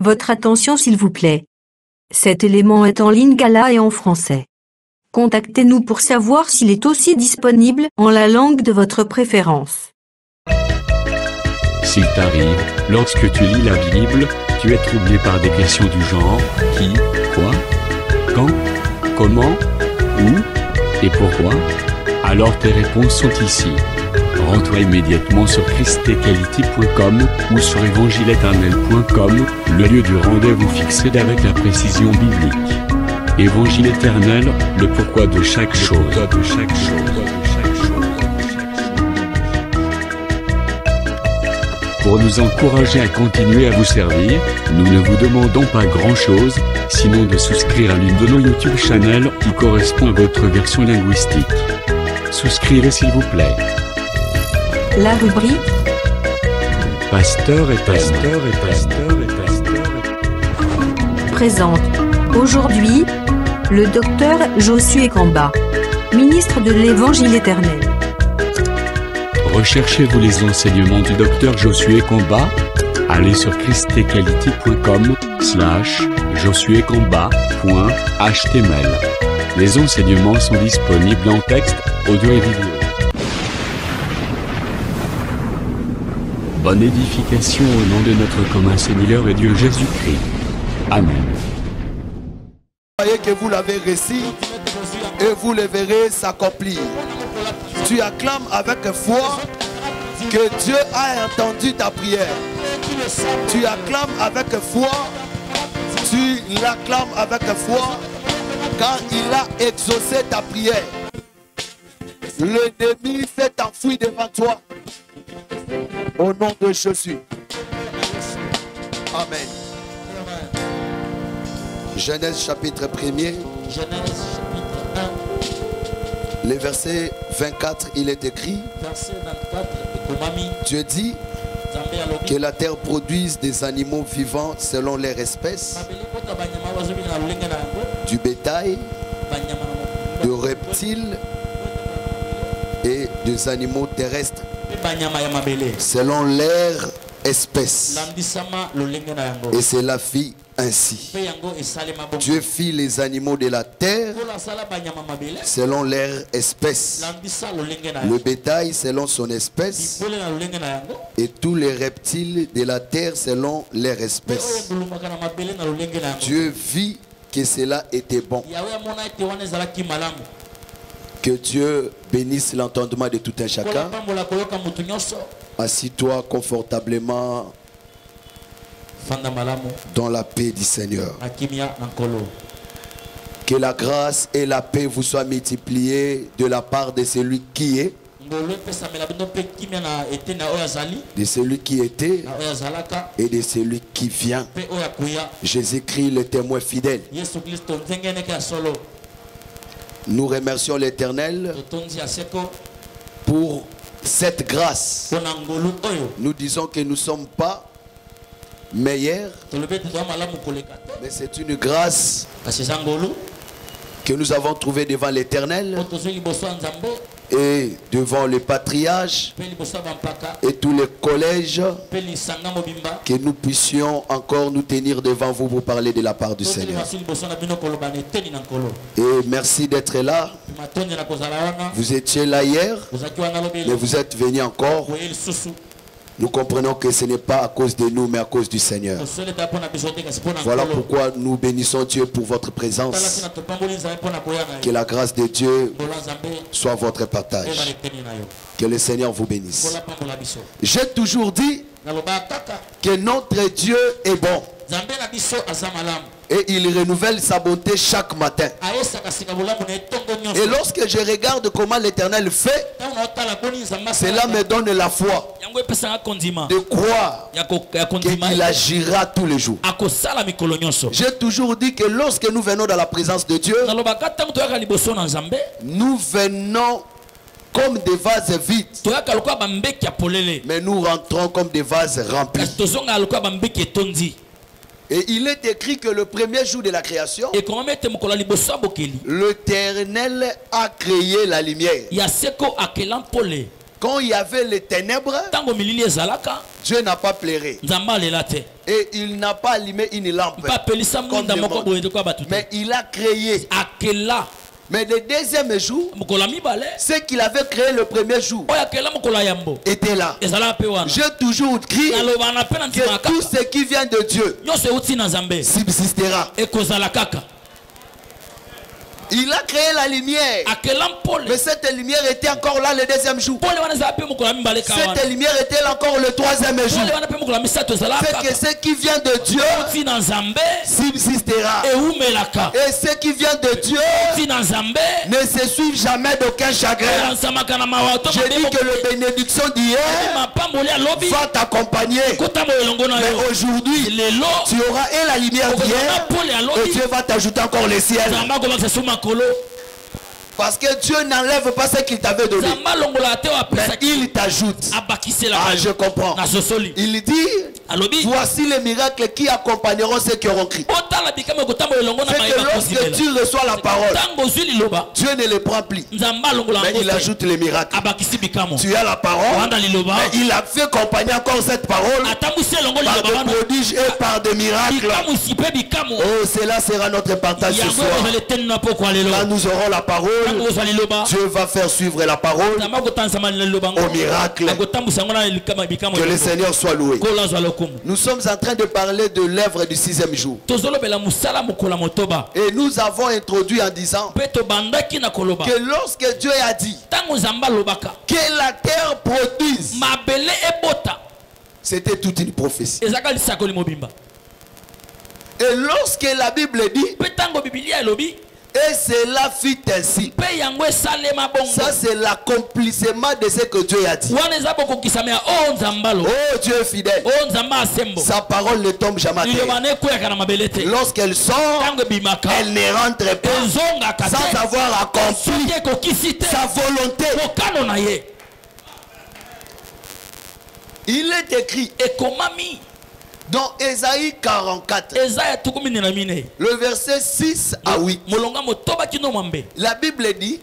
Votre attention s'il vous plaît. Cet élément est en lingala et en français. Contactez-nous pour savoir s'il est aussi disponible en la langue de votre préférence. S'il t'arrive, lorsque tu lis la Bible, tu es troublé par des questions du genre qui, quoi, quand, comment, où et pourquoi, alors tes réponses sont ici. Rends-toi immédiatement sur christequality.com ou sur évangile-éternel.com, le lieu du rendez-vous fixé avec la précision biblique. Évangile éternel, le pourquoi de chaque chose. Pour nous encourager à continuer à vous servir, nous ne vous demandons pas grand-chose, sinon de souscrire à l'une de nos YouTube channels qui correspond à votre version linguistique. Souscrivez s'il vous plaît. La rubrique Pasteur et pasteur. présente aujourd'hui le docteur Josué Kamba, ministre de l'Évangile éternel. Recherchez-vous les enseignements du docteur Josué Kamba? Allez sur christequality.com/josuekamba.html. Les enseignements sont disponibles en texte, audio et vidéo. Bonne édification au nom de notre commun Seigneur et Dieu Jésus-Christ. Amen. Croyez que vous l'avez reçu et vous le verrez s'accomplir. Tu acclames avec foi que Dieu a entendu ta prière. Tu acclames avec foi, tu l'acclames avec foi quand il a exaucé ta prière. L'ennemi s'est enfui devant toi. Au nom de Jésus. Amen. Genèse chapitre 1er. Genèse chapitre 1. Le verset 24, il est écrit. Verset 24. Dieu dit que la terre produise des animaux vivants selon leur espèce, du bétail, de reptiles et des animaux terrestres selon leur espèce. Et cela fit ainsi. Dieu fit les animaux de la terre selon leur espèce, le bétail selon son espèce et tous les reptiles de la terre selon leur espèce. Dieu vit que cela était bon. Que Dieu bénisse l'entendement de tout un chacun. Assis-toi confortablement dans la paix du Seigneur. Que la grâce et la paix vous soient multipliées de la part de celui qui est, de celui qui était et de celui qui vient. Jésus-Christ, le témoin fidèle. Nous remercions l'Éternel pour cette grâce. Nous disons que nous ne sommes pas meilleurs, mais c'est une grâce que nous avons trouvée devant l'Éternel et devant les patriarches et tous les collèges, que nous puissions encore nous tenir devant vous pour parler de la part du Seigneur. Et merci d'être là. Vous étiez là hier, mais vous êtes venus encore. Nous comprenons que ce n'est pas à cause de nous, mais à cause du Seigneur. Voilà pourquoi nous bénissons Dieu pour votre présence. Que la grâce de Dieu soit votre partage. Que le Seigneur vous bénisse. J'ai toujours dit que notre Dieu est bon. Et il renouvelle sa bonté chaque matin. Et lorsque je regarde comment l'Éternel fait, cela me donne la foi de croire qu'il agira tous les jours. J'ai toujours dit que lorsque nous venons dans la présence de Dieu, nous venons comme des vases vides, mais nous rentrons comme des vases remplis. Et il est écrit que le premier jour de la création, l'Éternel a créé la lumière. Quand il y avait les ténèbres, Dieu n'a pas pleuré. Et il n'a pas allumé une lampe. Mais il a créé. Mais le deuxième jour, ce qu'il avait créé le premier jour était là. J'ai toujours cru que tout ce qui vient de Dieu subsistera. Il a créé la lumière. Mais cette lumière était encore là le deuxième jour. Cette lumière était là encore le troisième jour. C'est que ce qui vient de Dieu subsistera. Et ce qui vient de Dieu ne se suit jamais d'aucun chagrin. Je dis que la bénédiction d'hier va t'accompagner. Mais aujourd'hui, tu auras et la lumière d'hier et Dieu va t'ajouter encore les ciels. Parce que Dieu n'enlève pas ce qu'il t'avait donné, mais il t'ajoute. Ah, je comprends. Il dit, voici les miracles qui accompagneront ceux qui auront crié. C'est que lorsque tu reçois la parole, Dieu ne les prend plus, mais il ajoute les miracles. Tu as la parole, mais il a fait accompagner encore cette parole par des prodiges et par des miracles. Oh, cela sera notre partage ce soir. Quand nous aurons la parole, Dieu va faire suivre la parole au miracle. Que le Seigneur soit loué. Nous sommes en train de parler de l'œuvre du 6e jour. Et nous avons introduit en disant que lorsque Dieu a dit que la terre produise, c'était toute une prophétie. Et lorsque la Bible dit et cela fut ainsi, ça c'est l'accomplissement de ce que Dieu a dit. Oh, Dieu est fidèle. Sa parole ne tombe jamais à terre. Lorsqu'elle sort, elle ne rentre pas sans avoir accompli sa volonté. Il est écrit dans Ésaïe 44, le verset 6 à 8, la Bible dit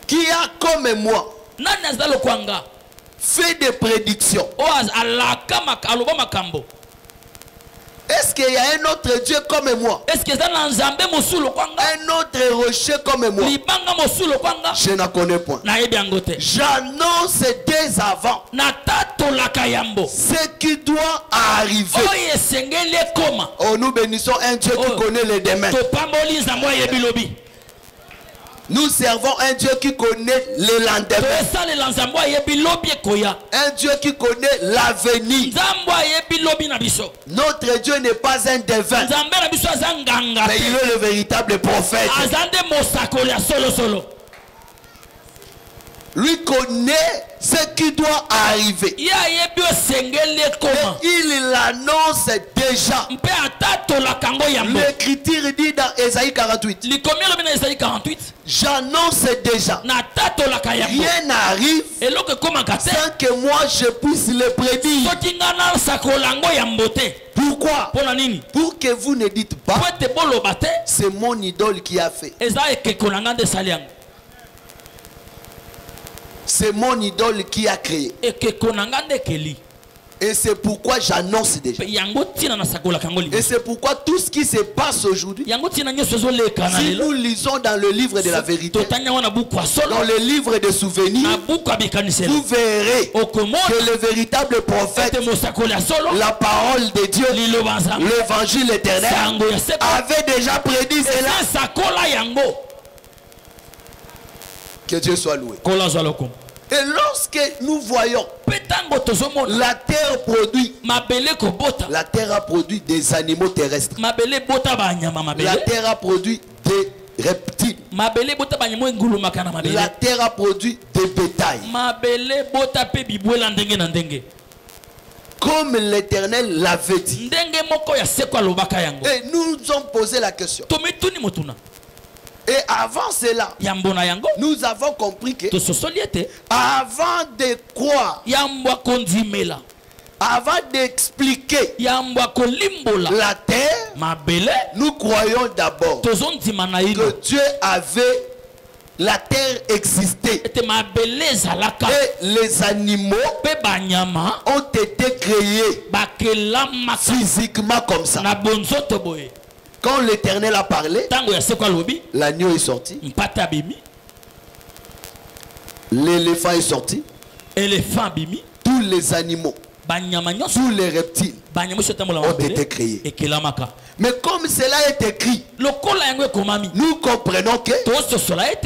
qui a comme moi fait des prédictions. Est-ce qu'il y a un autre Dieu comme moi? Un autre rocher comme moi? Je n'en connais point. J'annonce dès avant ce qui doit arriver. Oh, nous bénissons un Dieu qui connaît les demain. Nous servons un Dieu qui connaît le lendemain. Un Dieu qui connaît l'avenir. Notre Dieu n'est pas un devin, mais il est le véritable prophète. Lui connaît ce qui doit arriver. Et il l'annonce déjà. L'écriture dit dans Ésaïe 48. J'annonce déjà. Rien n'arrive sans que moi je puisse le prédire. Pourquoi? Pour que vous ne dites pas c'est mon idole qui a fait. C'est mon idole qui a créé. Et c'est pourquoi j'annonce déjà. Et c'est pourquoi tout ce qui se passe aujourd'hui, si nous lisons dans le livre de la vérité, dans le livre des souvenirs, vous verrez que le véritable prophète, la parole de Dieu, l'évangile éternel, avait déjà prédit cela. Que Dieu soit loué. Et lorsque nous voyons la terre produit, la terre a produit des animaux terrestres, la terre a produit des reptiles, la terre a produit des bétails, comme l'Éternel l'avait dit. Et nous nous avons posé la question. Et avant cela, nous avons compris que avant de croire, avant d'expliquer la terre, nous croyons d'abord que Dieu avait la terre existait. Et les animaux ont été créés physiquement comme ça. Quand l'Éternel a parlé, l'agneau est sorti. L'éléphant est sorti. Tous les animaux, tous les reptiles ont été créés. Mais comme cela est écrit, nous comprenons que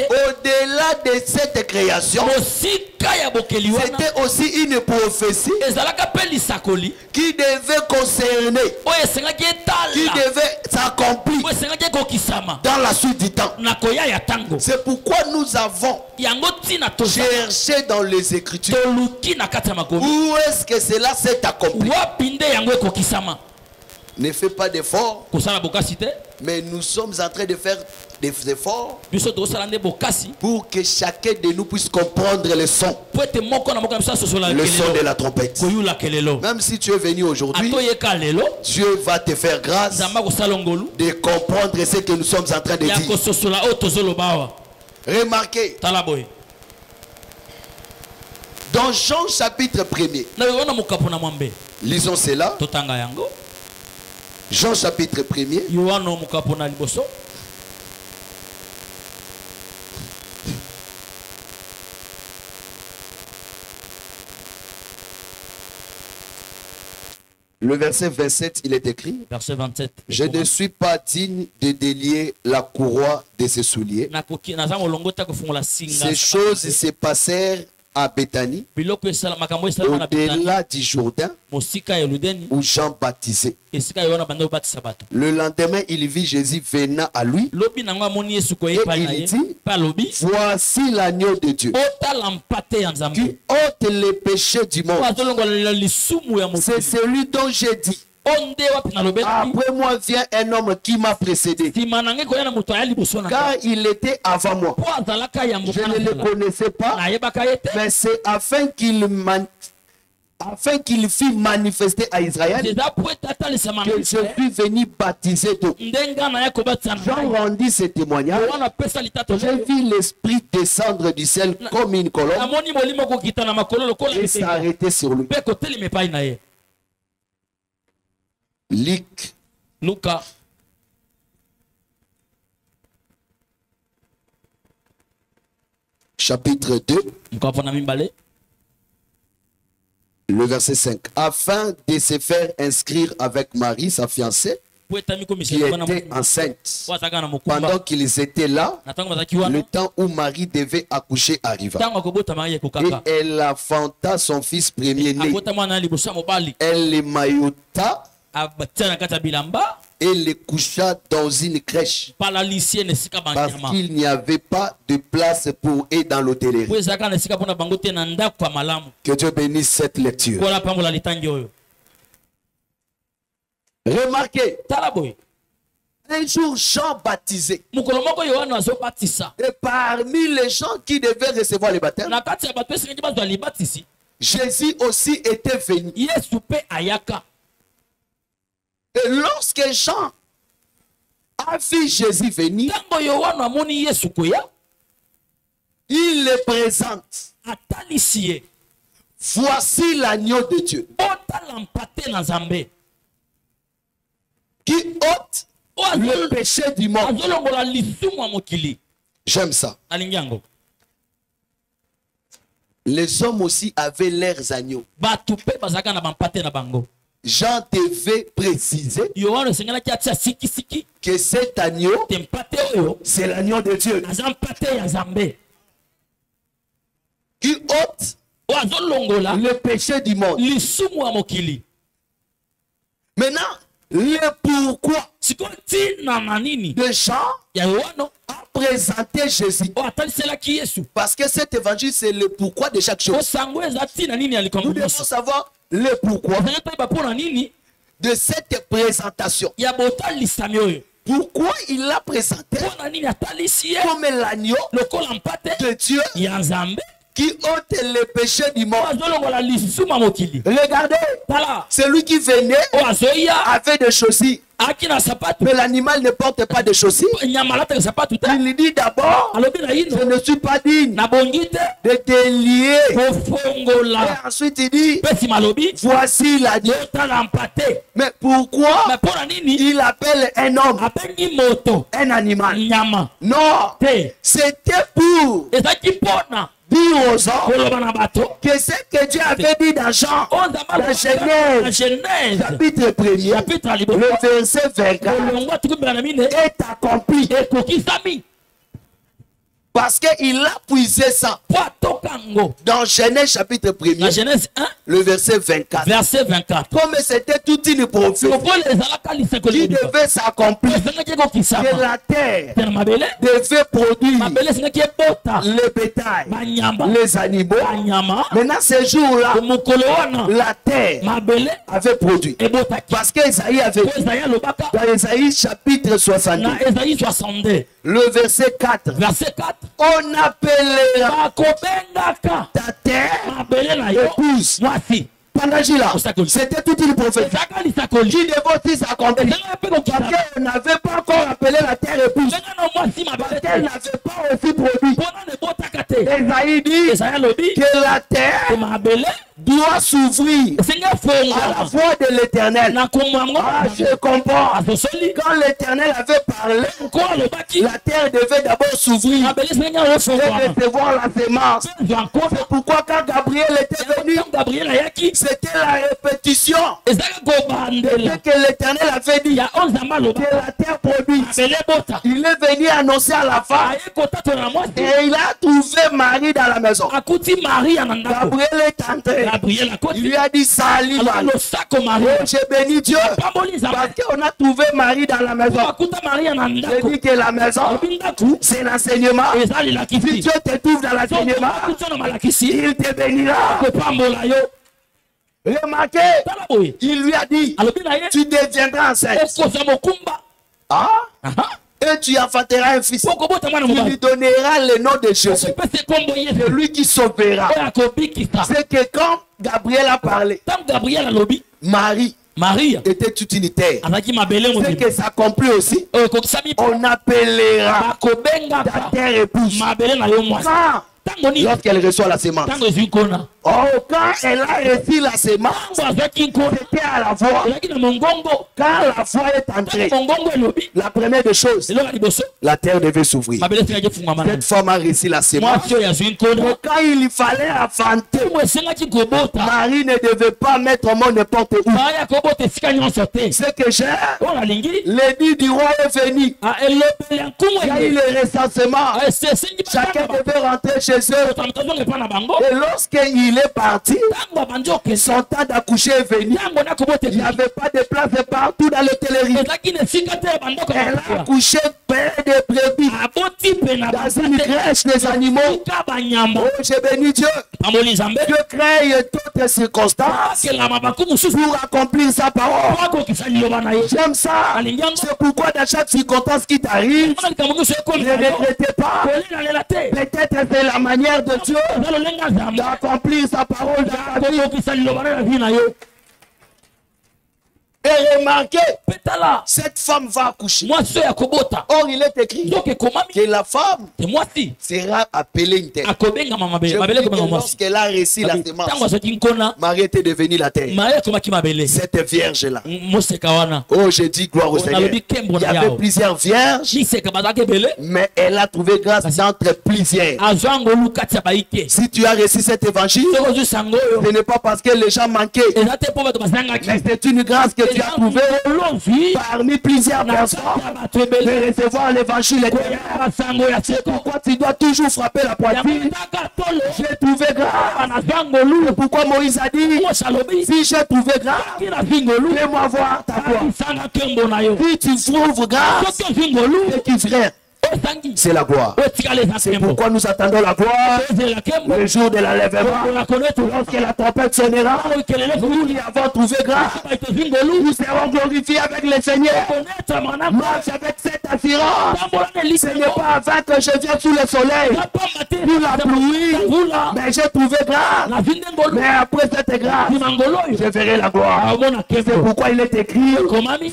au-delà de cette création, c'était aussi une prophétie qui devait concerner, qui devait s'accomplir dans la suite du temps. C'est pourquoi nous avons cherché dans les Écritures où est-ce que cela s'est accompli. Ne fais pas d'efforts, mais nous sommes en train de faire des efforts pour que chacun de nous puisse comprendre le son de la trompette. Même si tu es venu aujourd'hui, Dieu va te faire grâce de comprendre ce que nous sommes en train de dire. Remarquez, dans Jean chapitre 1er, lisons cela. Jean chapitre 1er. Le verset 27, il est écrit. Verset 27. Je ne suis pas digne de délier la courroie de ses souliers. Ces choses se passèrent à Béthanie, au-delà du Jourdain, où Jean baptisait. Le lendemain, il vit Jésus venant à lui. Et il dit, voici l'agneau de Dieu qui ôte les péchés du monde. C'est celui dont j'ai dit, après moi vient un homme qui m'a précédé, car il était avant moi. Je ne le connaissais pas, mais c'est afin qu'il fût manifesté à Israël que je suis venu baptiser d'eau. Jean rendit ce témoignage. J'ai vu l'Esprit descendre du ciel comme une colombe et s'arrêter sur lui. Lucas chapitre 2, le verset 5. Afin de se faire inscrire avec Marie, sa fiancée, qui était enceinte. Pendant qu'ils étaient là, le temps où Marie devait accoucher arriva. Et elle enfanta son fils premier-né. Elle le maillota et le coucha dans une crèche parce qu'il n'y avait pas de place pour eux dans l'hôtellerie. Que Dieu bénisse cette lecture. Remarquez, un jour Jean baptisait, et parmi les gens qui devaient recevoir le baptême, Jésus aussi était venu. Et lorsque Jean a vu Jésus venir, il le présente. Voici l'agneau de Dieu qui ôte le péché du monde. J'aime ça. Les hommes aussi avaient leurs agneaux. Jean devait préciser que cet agneau, c'est l'agneau de Dieu qui ôte le péché du monde. Maintenant, le pourquoi de Jean a présenté Jésus. Parce que cet évangile, c'est le pourquoi de chaque chose. Nous devons savoir le pourquoi de cette présentation. Pourquoi il l'a présenté comme l'agneau de Dieu qui ôte les péchés du monde. Regardez, Celui qui venait avait des chaussures. Mais l'animal ne porte pas de chaussures. Il dit d'abord, je ne suis pas digne de te lier. Et ensuite il dit, voici l'agneau. Mais pourquoi il appelle un homme un animal? Non, c'était pour dire aux hommes que ce que Dieu avait dit dans Jean, la Genèse, chapitre 1er, le verset 24, est accompli. Parce qu'il a puisé ça dans Genèse chapitre 1er, le verset 24. Comme c'était toute une prophétie qui devait s'accomplir, que la terre devait produire le bétail, les animaux. Maintenant, ce jour-là, la terre avait produit. Parce qu'Esaïe avait dit dans Esaïe chapitre 62, le verset 4, on appellera ta terre épouse. C'était toute une prophétie qui devait aussi s'accomplir. Parce qu'elle n'avait pas encore appelé la terre épouse. Parce qu'elle n'avait pas aussi produit. Esaïe dit que la terre doit s'ouvrir à la voix de l'Éternel. Je comprends. Quand l'Éternel avait parlé, la terre devait d'abord s'ouvrir et recevoir la semence. C'est pourquoi quand Gabriel était venu, c'était la répétition de ce que l'Éternel avait dit, que la terre produit. Il est venu annoncer à la femme et il a trouvé Marie dans la maison. Gabriel est entré. Il lui a dit salut Marie. J'ai béni Dieu parce qu'on a trouvé Marie dans la maison. J'ai dit que la maison, c'est l'enseignement. Si Dieu te trouve dans l'enseignement, il te bénira. Remarquez, il lui a dit, tu deviendras enceinte. Et tu enfanteras un fils. Tu lui donneras le nom de Jésus. C'est lui qui sauvera. C'est que quand Gabriel a parlé, Marie était toute une terre. C'est que ça accomplit aussi. On appellera ta terre épouse. Lorsqu'elle reçoit la semence. Quand elle a reçu la semence, c'était à la voix. Quand la voix est entrée, la première des choses, la terre devait s'ouvrir. Cette femme a reçu la semence. Mais quand il fallait enfanter, Marie ne devait pas mettre au monde n'importe où. C'est que j'ai l'édit du roi est venu. Il y a eu le recensement. Chacun devait rentrer chez eux. Et lorsqu'il est parti, son temps d'accoucher est venu. Il n'y avait pas de place partout dans l'hôtellerie. Elle a accouché plein de brebis dans une crèche des animaux. Oh, j'ai béni Dieu. Dieu crée toutes les circonstances pour accomplir sa parole. J'aime ça. C'est pourquoi dans chaque circonstance qui t'arrive, ne regrettez pas. Peut-être c'est la manière de Dieu d'accomplir sa parole dans ta vie. Et remarquez, cette femme va accoucher. Or, il est écrit que la femme sera appelée une terre. Lorsqu'elle a reçu la semence, Marie était devenue la terre. Cette vierge-là. Oh, j'ai dit gloire au Seigneur. Il y avait plusieurs vierges, mais elle a trouvé grâce entre plusieurs. Si tu as reçu cet évangile, ce n'est pas parce que les gens manquaient, mais c'est une grâce que tu as trouvé parmi plusieurs personnes de recevoir l'évangile. C'est pourquoi tu dois toujours frapper la poitrine. J'ai trouvé grâce. Pourquoi Moïse a dit, si j'ai trouvé grâce, fais-moi voir ta foi. Si tu trouves grâce, c'est qui frère. c'est la gloire. C'est pourquoi nous attendons la gloire le jour de l'enlèvement. Lorsque la trompette sonnera, nous y avons trouvé grâce. Nous serons glorifiés avec le Seigneur. Marche avec cette assurance. Ce n'est pas avant que je vienne sous le soleil, sous la pluie, mais j'ai trouvé grâce. Mais après cette grâce, je verrai la gloire. C'est pourquoi il est écrit,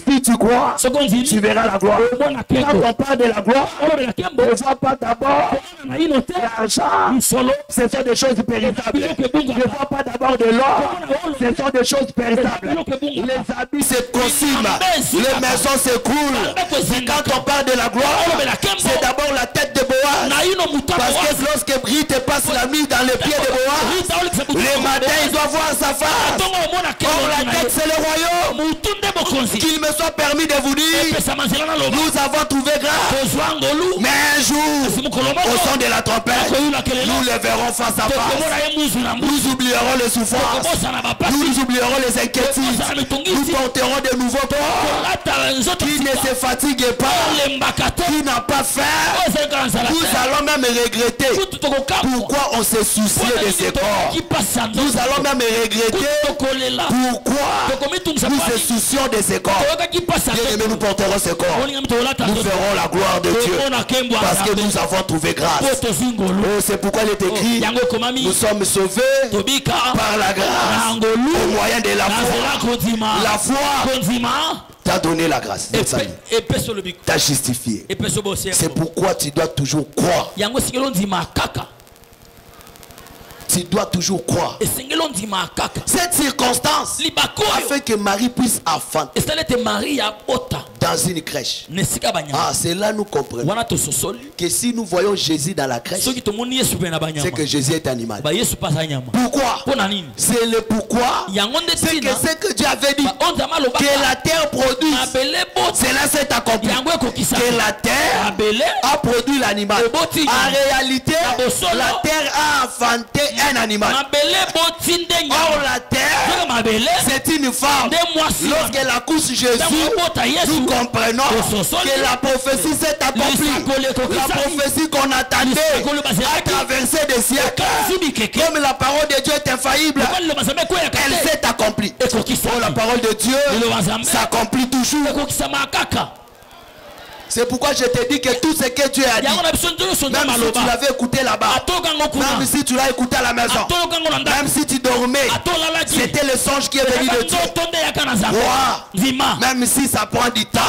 si tu crois, tu verras la gloire. Quand on parle de la gloire, on ne voit pas d'abord l'argent, ce sont des choses périssables. Je ne vois pas d'abord de l'or, ce sont des choses périssables. Les habits se consument, les maisons s'écroulent. Quand on parle de la gloire, c'est d'abord la tête de Boaz. Parce que lorsque Brigitte passe la nuit dans les pieds de Boaz, les matins il doit voir sa face. Or la tête c'est le royaume. Qu'il me soit permis de vous dire, nous avons trouvé grâce. Mais un jour, au son de la trompette, nous les verrons face à face. Nous oublierons les souffrances. Nous oublierons les inquiétudes. Nous porterons de nouveaux corps qui ne se fatiguent pas, qui n'a pas faim. Nous allons même regretter pourquoi on se souciait de ces corps. Nous allons même regretter pourquoi nous se soucions de ces corps. Bien-aimés, nous porterons ces corps. Nous ferons la gloire de Dieu parce que nous avons trouvé grâce. Oh, c'est pourquoi il est écrit, nous sommes sauvés par la grâce au moyen de la foi. La foi t'a donné la grâce, t'a justifié. C'est pourquoi tu dois toujours croire. Tu dois toujours croire. Cette circonstance a fait que Marie puisse enfanter dans une crèche. Ah, c'est là nous comprenons que si nous voyons Jésus dans la crèche, c'est que Jésus est animal. Pourquoi? C'est le pourquoi. C'est que ce que Dieu avait dit, que la terre produit, cela s'est accompli. Que la terre a produit l'animal. En réalité, la terre a enfanté un animal. Or la terre, c'est une femme. Lorsqu'elle accouche Jésus, nous comprenons que la prophétie s'est accomplie. La prophétie qu'on attendait a traversé des siècles. Comme la parole de Dieu est infaillible, elle s'est accomplie. Oh, la parole de Dieu s'accomplit toujours. C'est pourquoi je te dis que tout ce que Dieu a dit, même si tu l'avais écouté là-bas, même si tu l'as écouté à la maison, même si tu dormais, c'était le songe qui est venu de Dieu. Même si ça prend du temps,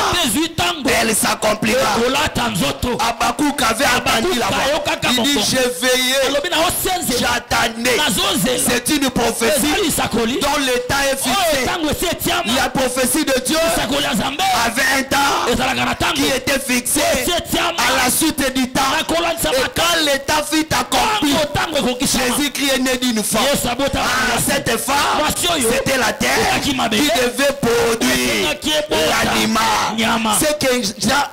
elle s'accomplira. Habakkuk avait attendu là-bas. Il dit, j'ai veillé, j'attendais. C'est une prophétie dont le temps est fixé. La prophétie de Dieu avait un temps qui était fixé à la suite du temps. Et quand l'état fut accompli, Jésus-Christ est né d'une femme. Cette femme, c'était la terre qui devait produire l'animal. C'est que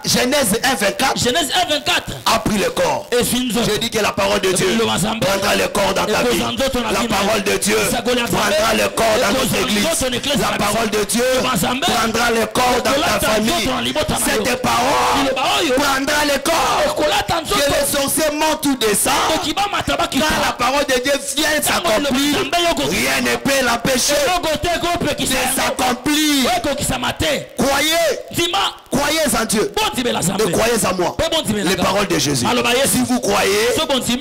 Genèse 1:24 a pris le corps. Je dis que la parole de Dieu prendra le corps dans ta vie. La parole de Dieu prendra le corps dans notre église. La parole de Dieu prendra le corps dans ta famille. Cette parole prendra le corps. Que les sorciers montent ou descendent. Quand la parole de Dieu vient s'accomplir, rien ne peut l'empêcher de s'accomplir. Croyez en Dieu et croyez en moi. Les paroles de Jésus. Si vous croyez,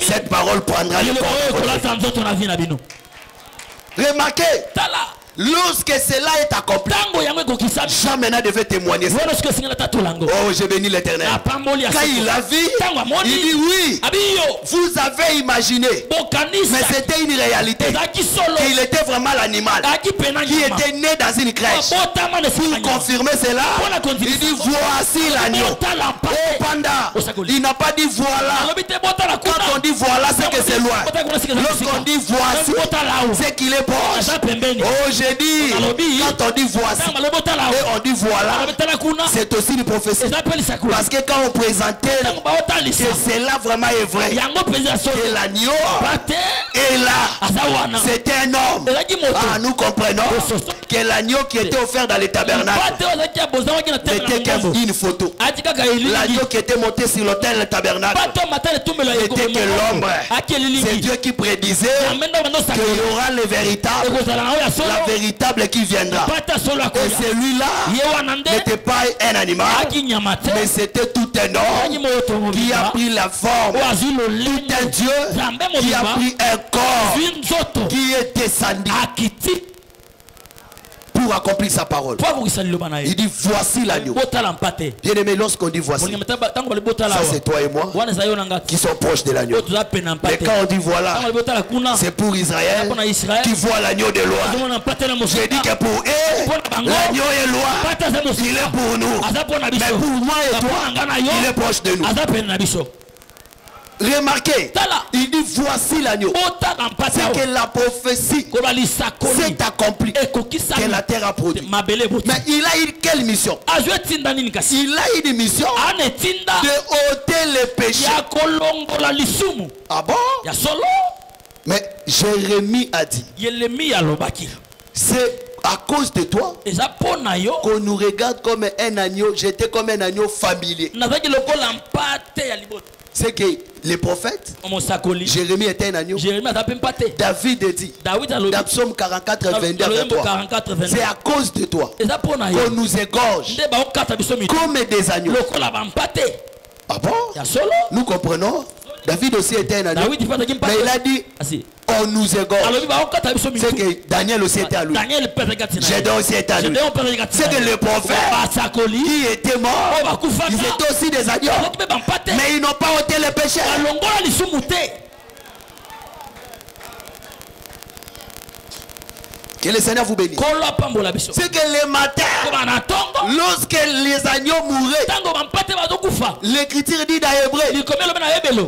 cette parole prendra le corps. Remarquez, lorsque cela est accompli, Jean maintenant devait témoigner ça. Oh, j'ai béni l'Éternel. Quand il a vu, il dit oui, vous avez imaginé, mais c'était une réalité, qu'il était vraiment l'animal qui était né dans une crèche. Pour confirmer cela, il dit voici l'agneau. Oh, panda, il n'a pas dit voilà. Quand on dit voilà, c'est que c'est loin. Lorsqu'on dit voici, c'est qu'il est proche. Oh, j'ai dit, quand on dit voici, on dit voilà, c'est aussi une prophétie. Parce que quand on présentait que cela vraiment est vrai, que l'agneau est là, c'était un homme. Ah, nous comprenons que l'agneau qui était offert dans les tabernacles n'était qu'une photo. L'agneau qui était monté sur l'autel du tabernacle n'était que l'ombre. C'est Dieu qui prédisait qu'il y aura le véritable, la véritable qui viendra. Et celui-là n'était pas un animal, mais c'était tout un homme qui a pris la forme, tout un Dieu qui a pris un corps, qui est descendu pour accomplir sa parole. Il dit voici l'agneau. Bien aimé, lorsqu'on dit voici, ça c'est toi et moi qui sont proches de l'agneau. Mais quand on dit voilà, c'est pour Israël qui voit l'agneau de loin. Je dis que pour eux, l'agneau est loin, il est pour nous. Mais pour moi et toi, il est proche de nous. Remarquez, il dit voici l'agneau. C'est que la prophétie s'est accomplie, que la terre a produit. Mais il a eu quelle mission? Il a eu une mission de ôter les péchés. Ah bon? Mais Jérémie a dit, c'est à cause de toi qu'on nous regarde comme un agneau, j'étais comme un agneau familier. C'est que les prophètes, Jérémie était un agneau. David dit, dans Psaume 44, 22, 23, c'est à cause de toi qu'on nous égorge comme des agneaux. Ah bon? Nous comprenons. David aussi était un agneau. Mais il a dit, on nous égorge. C'est que Daniel aussi était à lui. Gédéon aussi était à lui. C'est que les prophètes qui étaient morts, ils étaient aussi des agneaux. Mais ils n'ont pas ôté les péchés. Que le Seigneur vous bénisse. C'est que le matin, lorsque les agneaux mouraient, l'Écriture dit dans Hébreu,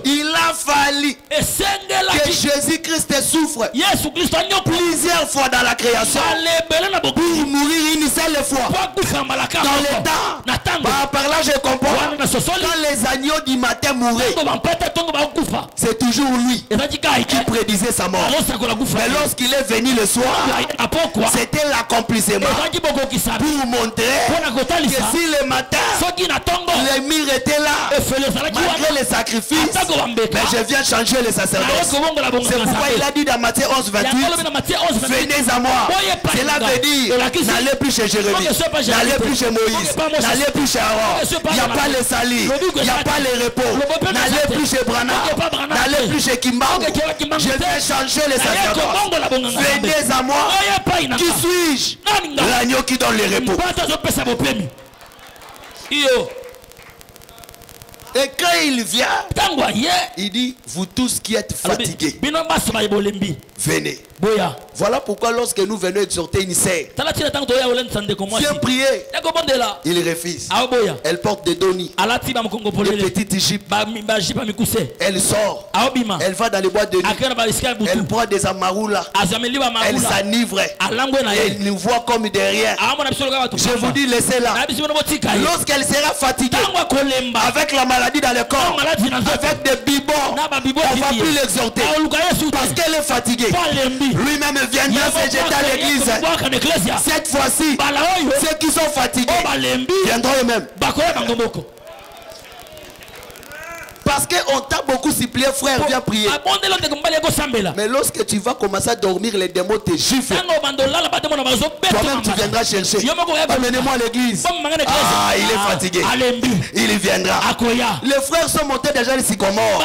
il a fallu que Jésus-Christ souffre plusieurs fois dans la création pour mourir une seule fois. Dans les temps, par là je comprends, quand les agneaux du matin mouraient, c'est toujours lui qui prédisait sa mort. Mais lorsqu'il est venu le soir, c'était l'accomplissement pour montrer que si le matin les murs étaient là malgré les sacrifices, mais je viens changer les sacerdoces. C'est pourquoi il a dit dans Matthieu 11, 28, venez à moi. Cela veut dire n'allez plus chez Jérémie, n'allez plus chez Moïse, n'allez plus chez Aaron, il n'y a pas les salis, il n'y a pas les repos, n'allez plus chez Branham, n'allez plus chez Kimbang. Je viens changer les sacerdoces. Venez à moi. Qui suis-je? L'agneau qui donne les repos. Et quand il vient, il dit, vous tous qui êtes fatigués, venez. Voilà pourquoi lorsque nous venons exhorter une sœur, viens prier, il refuse. Elle porte des donis, des petites jupes. Elle sort, elle va dans les boîtes de nuit, elle prend des amaroulas, elle s'enivre, elle nous voit comme des rien. Je vous dis, laissez-la. Lorsqu'elle sera fatiguée, avec la maladie dans le corps, avec des bibons, on ne va plus l'exhorter parce qu'elle est fatiguée. Lui-même viendra se jeter à l'église. Cette fois-ci, ceux qui sont fatigués viendront eux-mêmes. Parce qu'on t'a beaucoup supplié, frère, viens prier. Mais lorsque tu vas commencer à dormir, les démons te giflent. Toi-même, tu viendras chercher. Amenez-moi à l'église. Ah, il est fatigué. Il viendra. Les frères sont montés déjà les sycomores.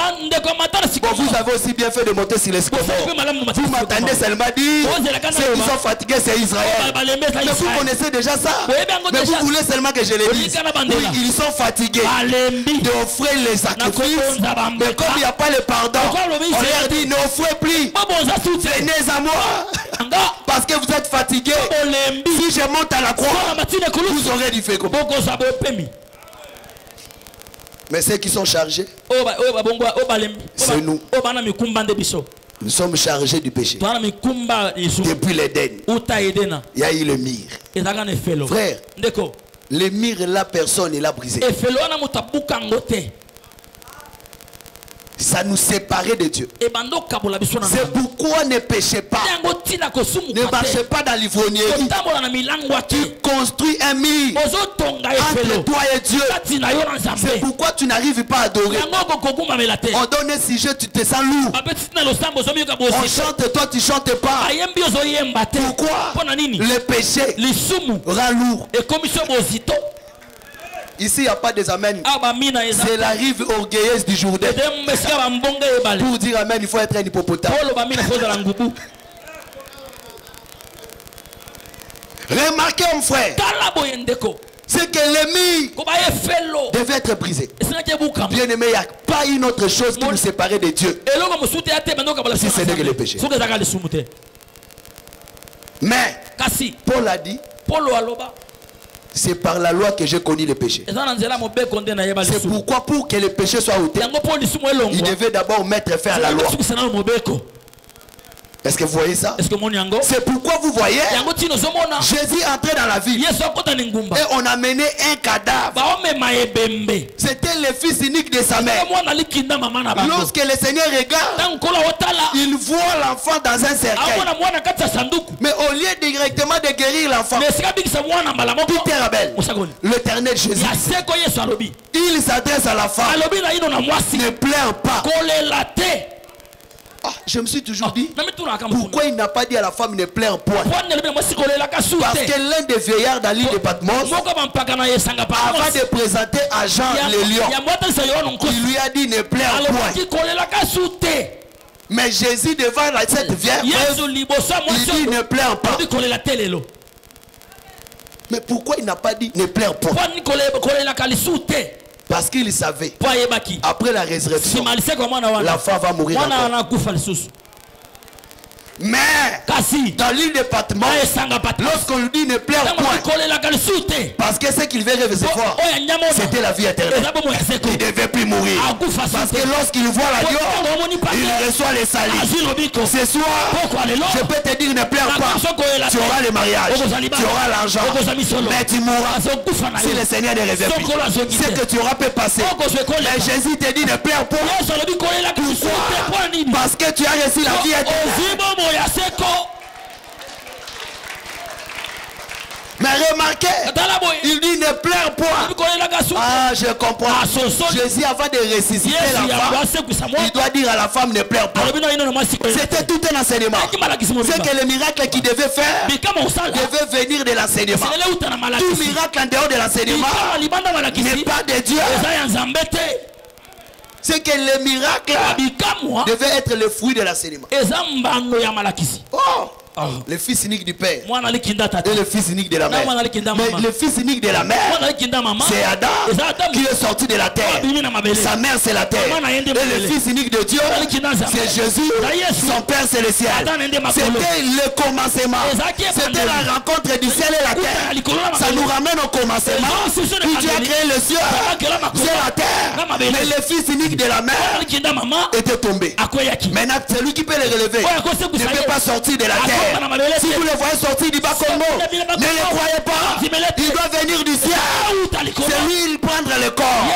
Bon, vous avez aussi bien fait de monter sur les sycomores. Vous m'attendez seulement dire ceux qui sont fatigués, c'est Israël. Mais vous connaissez déjà ça. Mais vous voulez seulement que je les dise. Oui, ils sont fatigués d'offrir les sacrifices. Mais comme il n'y a pas le pardon, on leur dit n'offrez plus. Venez à moi. Parce que vous êtes fatigués. Si je monte à la croix, vous aurez du fait. Mais ceux qui sont chargés, c'est nous. Nous sommes chargés du péché. Depuis l'Éden, il y a eu le mire. Frère, le mire, la personne, il a brisé. Ça nous séparait de Dieu. C'est pourquoi ne péchez pas. Ne marchez pas dans l'ivrognerie. Tu construis un mire entre toi et Dieu. C'est pourquoi tu n'arrives pas à adorer. On donne un sujet, tu te sens lourd. On chante, toi tu chantes pas. Pourquoi? Le péché rend lourd. Ici, il n'y a pas des amens. C'est la rive orgueilleuse du Jourdain. Pour dire amen, il faut être un hippopotame. Remarquez, mon frère, c'est que l'ennemi devait être brisé. Bien aimé, il n'y a pas une autre chose qui nous séparait de Dieu. Si ce n'est que le péché. Mais, Paul a dit, c'est par la loi que j'ai connu le péché. C'est pourquoi pour que le péché soit ôté, il devait d'abord mettre fin à la loi. Est-ce que vous voyez ça? C'est pourquoi vous voyez Jésus entrait dans la ville et on a mené un cadavre. C'était le fils unique de sa mère. Lorsque le Seigneur regarde, il voit l'enfant dans un cercueil. Mais au lieu directement de guérir l'enfant, Peter Abel, l'Éternel Jésus, il s'adresse à la femme. Ne pleure pas. Ah, je me suis toujours dit, pourquoi il n'a pas dit à la femme ne pleure point? Parce que l'un des vieillards dans l'île de Patmos, avant de présenter à Jean le lion, il lui a dit ne pleure point. Mais Jésus devant cette vierge, il dit ne pleure pas. Mais pourquoi il n'a pas dit ne pleure point? Parce qu'il savait, après la résurrection, la femme va mourir encore. Mais dans l'île de Patmos, lorsqu'on lui dit ne pleure point, parce que ce qu'il veut recevoir, c'était la vie éternelle. Il ne devait plus mourir. Parce que lorsqu'il voit l'agneau, il reçoit les salis. Ce soir, je peux te dire ne pleure pas. Tu auras le mariage, tu auras l'argent, mais tu mourras si le Seigneur ne revient plus. Ce que tu auras peut passer. Mais Jésus te dit ne pleure pas. Pourquoi? Parce que tu as reçu la vie éternelle. Mais remarquez, il dit ne pleure point. Ah, je comprends. Jésus, avant de ressusciter la femme, il doit dire à la femme ne pleure pas. C'était tout un enseignement. C'est que le miracle qu'il devait faire devait venir de l'enseignement. Tout miracle en dehors de l'enseignement n'est pas de Dieu. C'est que le miracle devait être le fruit de l'enseignement. Oh, le fils unique du père et le fils unique de la mère. Mais le fils unique de la mère, c'est Adam qui est sorti de la terre. Sa mère, c'est la terre. Et le fils unique de Dieu, c'est Jésus. Son père, c'est le ciel. C'était le commencement. C'était la rencontre du ciel et la terre. Ça nous ramène au commencement. Puis Dieu a créé le ciel et la terre. Mais le fils unique de la mère était tombé. Maintenant, celui qui peut le relever ne peut pas sortir de la terre. Si vous le voyez sortir du bas Congo, ne le croyez pas. Il doit venir du ciel. C'est lui, il prendra le corps.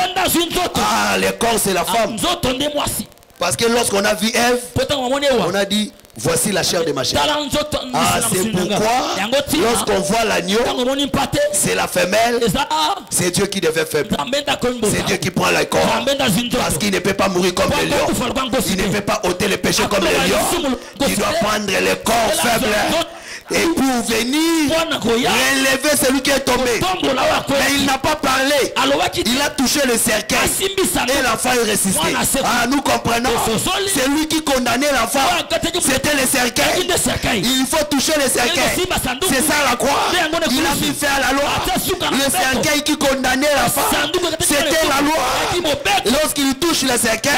Ah, le corps, c'est la femme. Parce que lorsqu'on a vu Ève, on a dit voici la chair de ma chair. Ah, c'est pourquoi lorsqu'on voit l'agneau, c'est la femelle. C'est Dieu qui devait faire. C'est Dieu qui prend le corps. Parce qu'il ne peut pas mourir comme le lion. Il ne peut pas ôter le péché comme le lion. Il doit prendre le corps faible. Et pour venir relever celui qui est tombé. Mais il n'a pas parlé. Il a touché le cercueil. Et l'enfant est ressuscité. Ah, nous comprenons. C'est lui qui condamnait l'enfant. C'était le cercueil. Il faut toucher le cercueil. C'est ça la croix. Il a mis fin à la loi. Le cercueil qui condamnait l'enfant, c'était la loi. Lorsqu'il touche le cercueil,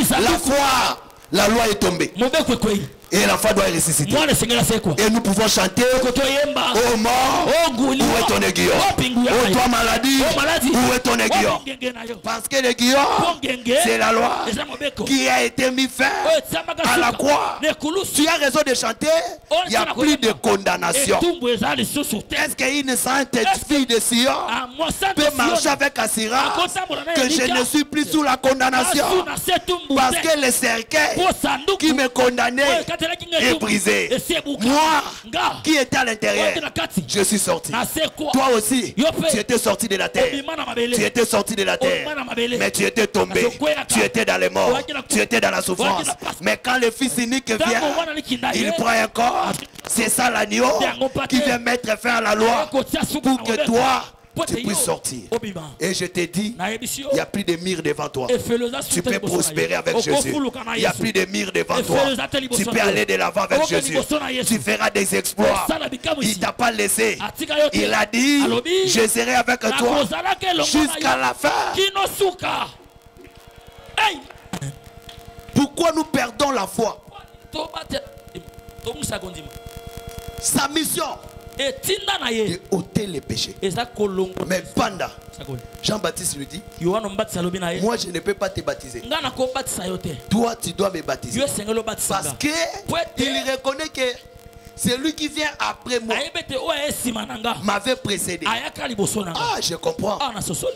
la foi, la loi est tombée. Et l'enfant doit ressusciter. Et nous pouvons chanter: oh mort, où est ton aiguillon? Oh toi maladie, où est ton aiguillon? Parce que l'aiguillon, c'est la loi qui a été mis fin à la croix. Tu as raison de chanter. Il n'y a plus de condamnation. Est-ce qu'une sainte fille de Sion peut marcher avec assurance que je ne suis plus sous la condamnation? Parce que le cercueil qui me condamnait est brisé. Moi qui étais à l'intérieur, je suis sorti. Toi aussi, tu étais sorti de la terre. Tu étais sorti de la terre. Mais tu étais tombé. Tu étais dans les morts. Tu étais dans la souffrance. Mais quand le Fils unique vient, il prend un corps. C'est ça l'agneau qui vient mettre fin à la loi pour que toi, tu puisses sortir. Et je te dis, il n'y a plus de mire devant toi. Tu peux prospérer avec Jésus. Il n'y a plus de mire devant toi. Tu peux aller de l'avant avec Jésus. Tu feras des exploits. Il ne t'a pas laissé. Il a dit: je serai avec toi jusqu'à la fin. Pourquoi nous perdons la foi? Sa mission de ôter les péchés. Mais pendant, Jean-Baptiste lui dit: moi je ne peux pas te baptiser. Toi tu dois me baptiser. Parce qu'il reconnaît que celui qui vient après moi m'avait précédé. Ah, je comprends.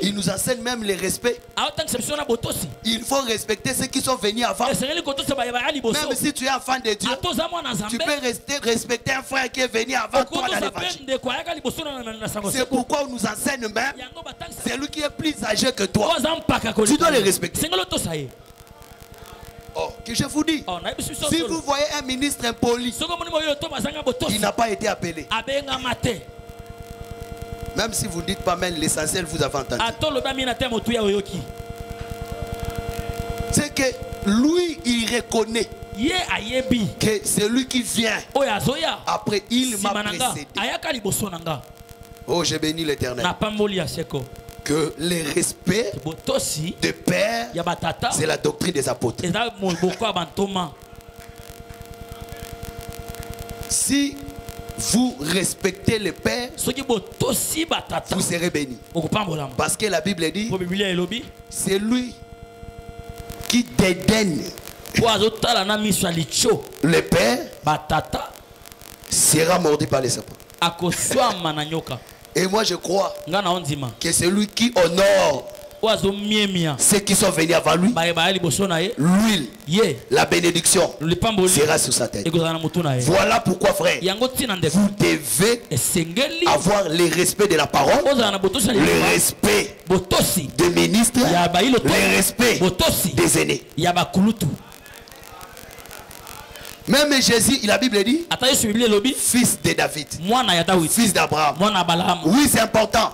Il nous enseigne même le respect. Il faut respecter ceux qui sont venus avant. Même si tu es enfant de Dieu, tu peux respecter un frère qui est venu avant toi dans l'évangile. C'est pourquoi on nous enseigne même celui qui est plus âgé que toi, tu dois le respecter. Oh, que je vous dis, si vous voyez un ministre impoli, il n'a pas été appelé. Même si vous ne dites pas, même l'essentiel vous avez entendu. C'est que lui, il reconnaît que celui qui vient après, il m'a précédé. Oh, j'ai béni l'Éternel. Que le respect de père, c'est la doctrine des apôtres. Si vous respectez le père, vous serez béni. Parce que la Bible dit: c'est lui qui dédaigne le père sera mordu par les serpents. Et moi je crois que c'est lui qui honore ceux qui sont venus avant lui. L'huile, la bénédiction sera sur sa tête. Voilà pourquoi, frère, vous devez avoir le respect de la parole, le respect des ministres, le respect des aînés. Même Jésus, la Bible dit, fils de David, fils d'Abraham. Oui, c'est important.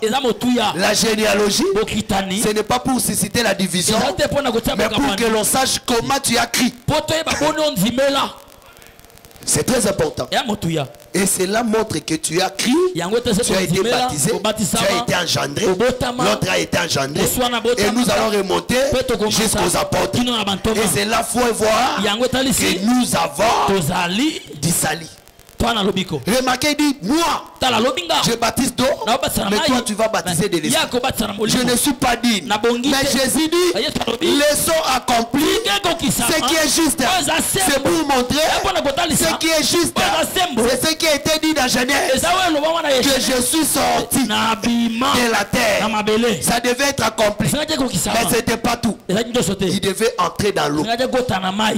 La généalogie, ce n'est pas pour susciter la division, mais pour que l'on sache comment tu as crié. C'est très important. Et cela montre que tu as crié, tu as été baptisé, tu as été engendré, l'autre a été engendré. Et nous allons remonter jusqu'aux apôtres. Et c'est là qu'il faut voir que nous avons du sali. Remarquez, il dit: moi, je baptise d'eau, mais toi tu vas baptiser de l'esprit. Je ne suis pas digne. Mais Jésus dit: laissons accomplir ce qui est juste. C'est pour montrer ce qui est juste. C'est ce qui a été dit dans Genèse, que je suis sorti de la terre. Ça devait être accompli. Mais ce n'était pas tout. Il devait entrer dans l'eau.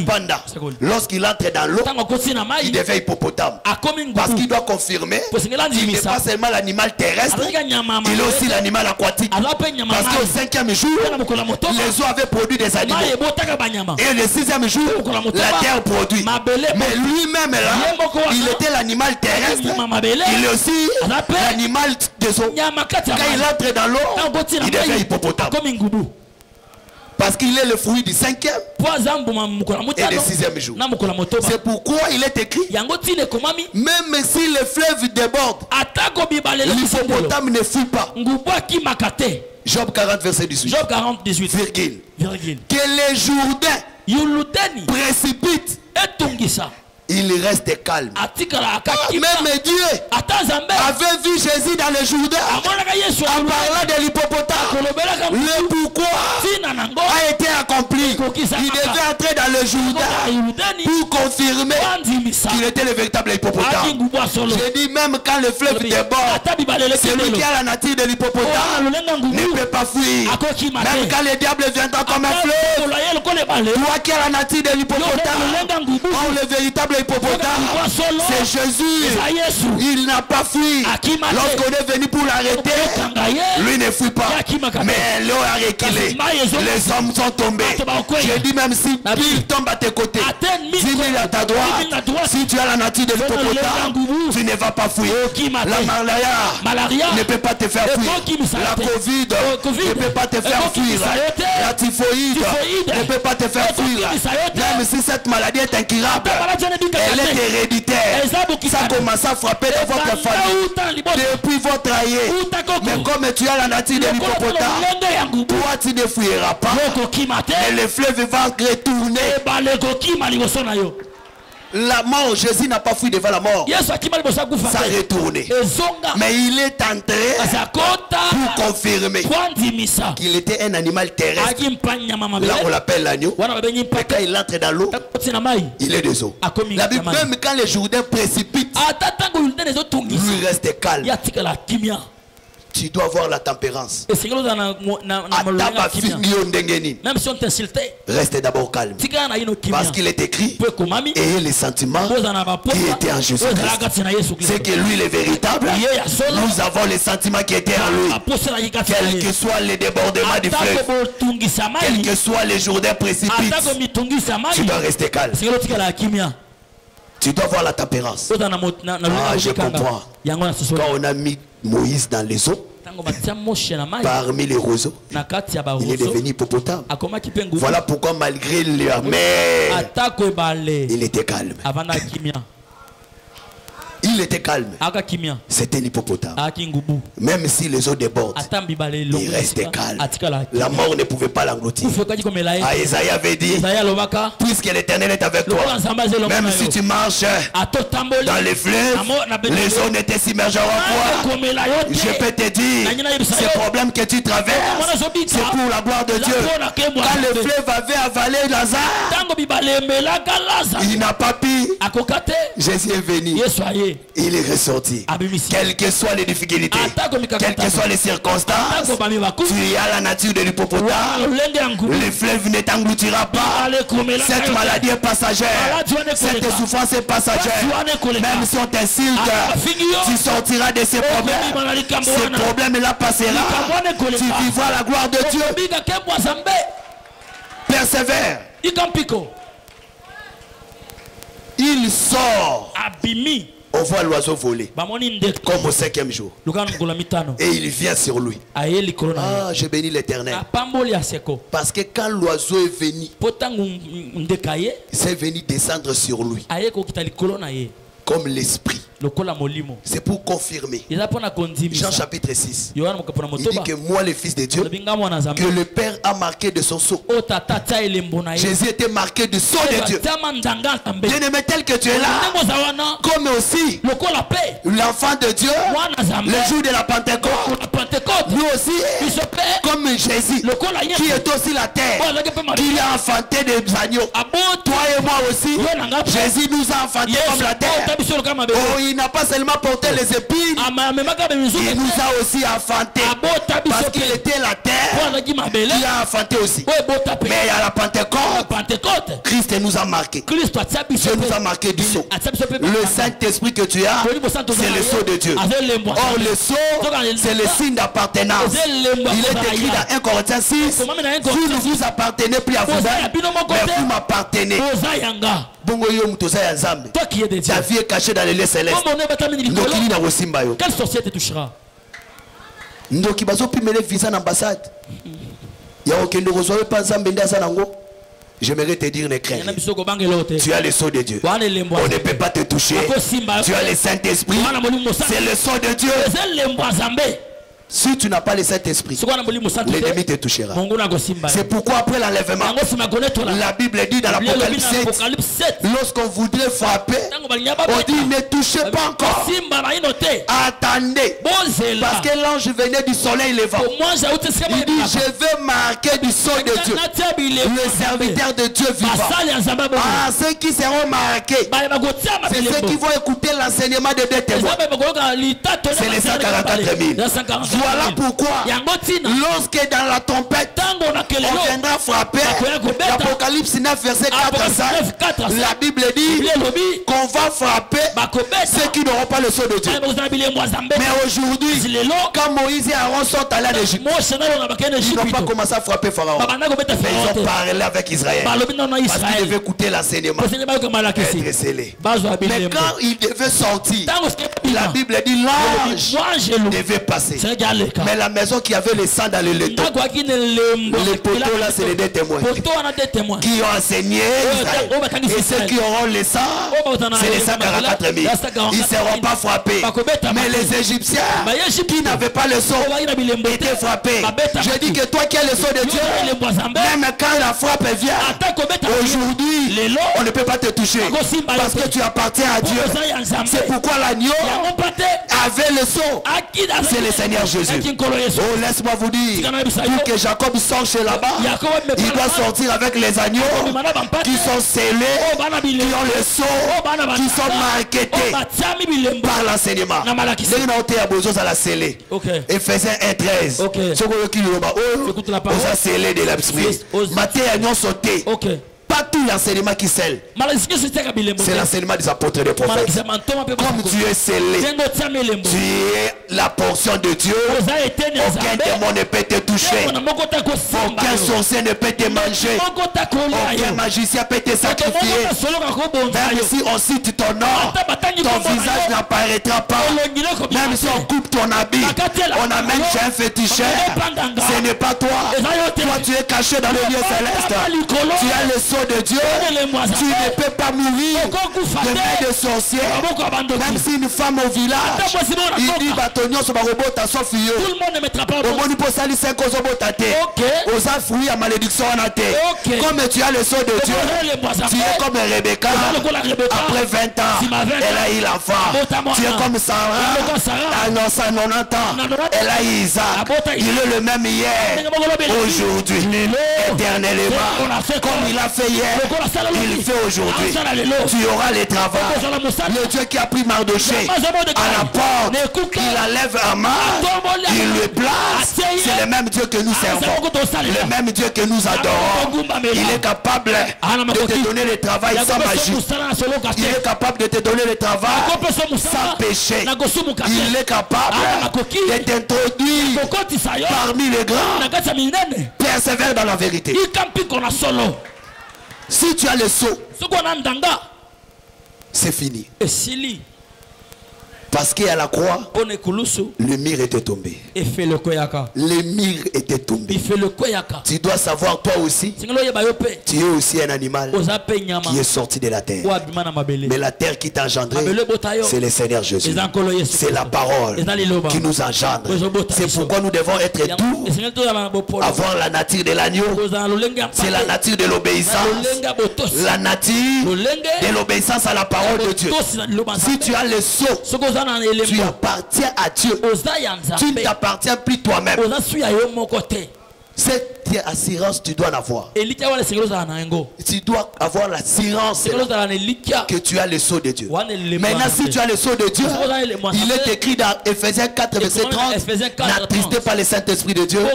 Pendant, lorsqu'il entre dans l'eau, il devait hippopotame. Parce qu'il doit confirmer qu'il n'est pas seulement l'animal terrestre, il est aussi l'animal aquatique. Parce qu'au 5e jour, les eaux avaient produit des animaux. Et le 6e jour, la terre produit. Mais lui-même là, il était l'animal terrestre, il est aussi l'animal des eaux. Quand il entre dans l'eau, il devient hippopotame. Parce qu'il est le fruit du 5e et du 6e jour. C'est pourquoi il est écrit: même si le fleuve déborde, l'hippopotame ne fuit pas. Job 40 verset 18. Job 40 18. Virgule. Que les Jourdains précipitent il reste calme. Même Dieu avait vu Jésus dans le Jourdain en parlant de l'hippopotame. Le pourquoi a été accompli. Il devait entrer dans le Jourdain pour confirmer qu'il était le véritable hippopotame. J'ai dit même quand le fleuve déborde, celui qui a la nature de l'hippopotame ne peut pas fuir. Même quand le diable viendra comme un fleuve, toi qui as la nature de l'hippopotame, le véritable hippopotame, c'est Jésus. Il n'a pas fui. Lorsqu'on est venu pour l'arrêter, lui ne fuit pas. Mais l'eau a reculé. Les hommes sont tombés. J'ai dit même si Bill tombe à tes côtés, 10 000 à ta droite, si tu as la nature de l'hippopotame, tu ne vas pas fuir. La malaria ne peut pas te faire fuir. La Covid ne peut pas te faire fuir. La typhoïde ne peut pas te faire fuir. Même si cette maladie est incurable, elle est héréditaire. Ça commence à frapper dans votre famille depuis votre aïe. Mais comme tu as la nature de l'hippopotame, toi tu ne fuiras pas. Et le fleuve va retourner. La mort, Jésus n'a pas fui devant la mort. Ça a retourné. Mais il est entré pour confirmer qu'il était un animal terrestre. Là on l'appelle l'agneau. Et quand il entre dans l'eau, il est des eaux. La Bible, même quand les Jourdains précipitent, lui reste calme. Tu dois avoir la tempérance. Même si on t'insulte, reste d'abord calme. Parce qu'il est écrit, ayez les sentiments qui étaient en Jésus-Christ. C'est que lui, le véritable, nous avons les sentiments qui étaient en lui. Quel que soit les débordements du fleuve, quel que soit les Jourdains précipitent, tu dois rester calme. Tu dois avoir la tempérance. Ah, je comprends. Quand on a mis Moïse dans les eaux, parmi les roseaux, il est devenu hippopotame. Voilà pourquoi malgré leur mer, il était calme. Il était calme. C'était l'hippopotame. Même si les eaux débordent, il restait calme. La mort ne pouvait pas l'engloutir. Isaïe avait dit, puisque l'Éternel est avec toi, même si tu marches dans les fleuves, les eaux ne te submergeront pas. Je peux te dire, ces problèmes que tu traverses, c'est pour la gloire de Dieu. Quand le fleuve avait avalé Lazare, il n'a pas pu. Jésus est venu. Il est ressorti. Quelles que soient les difficultés, quelles que soient les circonstances, tu as la nature de l'hippopotame. Le fleuve ne t'engloutira pas. Cette maladie est passagère. Cette souffrance est passagère. Même si on t'insulte, tu sortiras de ces problèmes. Ces problèmes-là passera. Tu vivras la gloire de Dieu. Persévère. Il sort. On voit l'oiseau voler comme au 5e jour. Et il vient sur lui. Ah, je bénis l'Éternel. Parce que quand l'oiseau est venu, c'est venu descendre sur lui comme l'esprit. C'est pour confirmer. Jean chapitre 6. Il dit que moi le fils de Dieu, que le Père a marqué de son sceau. Jésus était marqué du sceau de Dieu. Bien-aimé, tel que tu es là, comme aussi l'enfant de Dieu, le jour de la Pentecôte, nous aussi, comme Jésus, qui est aussi la terre, qui a enfanté des agneaux. Toi et moi aussi, Jésus nous a enfantés comme la terre. Oh, il n'a pas seulement porté les épines, il nous a aussi enfantés. Parce qu'il était la terre, il a enfanté aussi. Mais à la Pentecôte, Christ nous a marqué. Dieu nous a marqué du sceau. Le Saint-Esprit que tu as, c'est le sceau de Dieu. Or le sceau, c'est le signe d'appartenance. Il est écrit dans 1 Corinthiens 6, vous ne vous appartenez plus à vous-même, mais vous m'appartenez. Toi qui es de Dieu, ta vie est cachée dans les lieux célestes. Quelle société touchera? J'aimerais te dire, ne crains rien. Tu as le sceau de Dieu. On ne peut pas te toucher. Tu as le Saint-Esprit. C'est le sceau de Dieu. Si tu n'as pas le Saint-Esprit, l'ennemi te touchera. C'est pourquoi après l'enlèvement, la Bible dit dans l'Apocalypse 7, lorsqu'on voudrait frapper, on dit ne touchez pas encore. Attendez. Parce que l'ange venait du soleil levant. Il dit je vais marquer du sceau de Dieu, le serviteur de Dieu vivant. Ah, ceux qui seront marqués, c'est ceux qui vont écouter l'enseignement des deux témoins. C'est les 144 000. Voilà pourquoi, lorsque dans la tempête, on viendra frapper, l'Apocalypse 9, verset 4 à 5, la Bible dit qu'on va frapper ceux qui n'auront pas le sceau de Dieu. Mais aujourd'hui, quand Moïse et Aaron sont allés en Égypte, ils n'ont pas commencé à frapper Pharaon. Mais ils ont parlé avec Israël. Parce qu'ils devaient écouter l'enseignement. Être scellé. Mais quand ils devaient sortir, la Bible dit l'ange devait passer. Mais la maison qui avait le sang dans le laiton, les poteaux là, c'est les deux témoins qui ont enseigné Israël. Et ceux qui auront le sang, c'est les 144 000. Ils ne seront pas frappés. Mais les Égyptiens qui n'avaient pas le sceau étaient frappés. Je dis que toi qui as le sceau de Dieu, même quand la frappe vient, aujourd'hui, on ne peut pas te toucher parce que tu appartiens à Dieu. C'est pourquoi l'agneau avait le sceau. C'est le Seigneur Jésus. Oh, laisse-moi vous dire, pour que Jacob sorte chez là-bas, il doit sortir avec les agneaux qui sont scellés, qui ont le sceau, qui sont marqués par l'enseignement. Ephésiens 1:13. On a scellé de l'esprit. Matthieu a sauté. Pas tout l'enseignement qui scelle. C'est l'enseignement des apôtres et des prophètes. Comme tu es scellé, tu es la portion de Dieu. Aucun démon ne peut te toucher. Aucun sorcier ne peut te manger. Aucun magicien peut te sacrifier. Même si on cite ton nom, ton visage n'apparaîtra pas. Même si on coupe ton habit, on amène chez un féticheur. Ce n'est pas toi. Toi tu es caché dans le lieu céleste. Tu as le sceau de Dieu, tu ne peux pas mourir de main de sorcier. Même si une femme au village, il dit Batonio sur ma robot, ta sauf fille. Tout le monde ne mettra pas au monde pour salir 5 aux obotate. Aux affruits à malédiction en athée. Comme tu as le sceau de Dieu, tu es comme Rebecca. Après 20 ans, elle a eu l'enfant. Tu es comme Sarah. À 90 ans, elle a eu Isaac. Il est le même hier, aujourd'hui, éternellement. Comme il a fait hier, il fait aujourd'hui. Tu auras les travaux. Le Dieu qui a pris Mardoché à la porte, il la lève à main, il le place. C'est le même Dieu que nous servons, le même Dieu que nous adorons. Il est capable de te donner le travail sans magie. Il est capable de te donner le travail sans péché. Il est capable de t'introduire parmi les grands. Persévère dans la vérité. Si tu as le sceau, c'est fini. Parce qu'à la croix, le mur était tombé. Le mur était tombé. Tu dois savoir toi aussi, tu es aussi un animal qui est sorti de la terre. Mais la terre qui t'a engendré, c'est le Seigneur Jésus. C'est la parole qui nous engendre. C'est pourquoi nous devons être doux, avoir la nature de l'agneau. C'est la nature de l'obéissance. La nature de l'obéissance à la parole de Dieu. Si tu as le sceau, tu appartiens à Dieu. Tu ne t'appartiens plus toi-même. Cette assurance, tu dois l'avoir. Tu dois avoir l'assurance que tu as le sceau de Dieu. Maintenant, si tu as le sceau de Dieu, il est écrit dans Ephésiens 4, verset 30, n'attristez pas le Saint-Esprit de Dieu,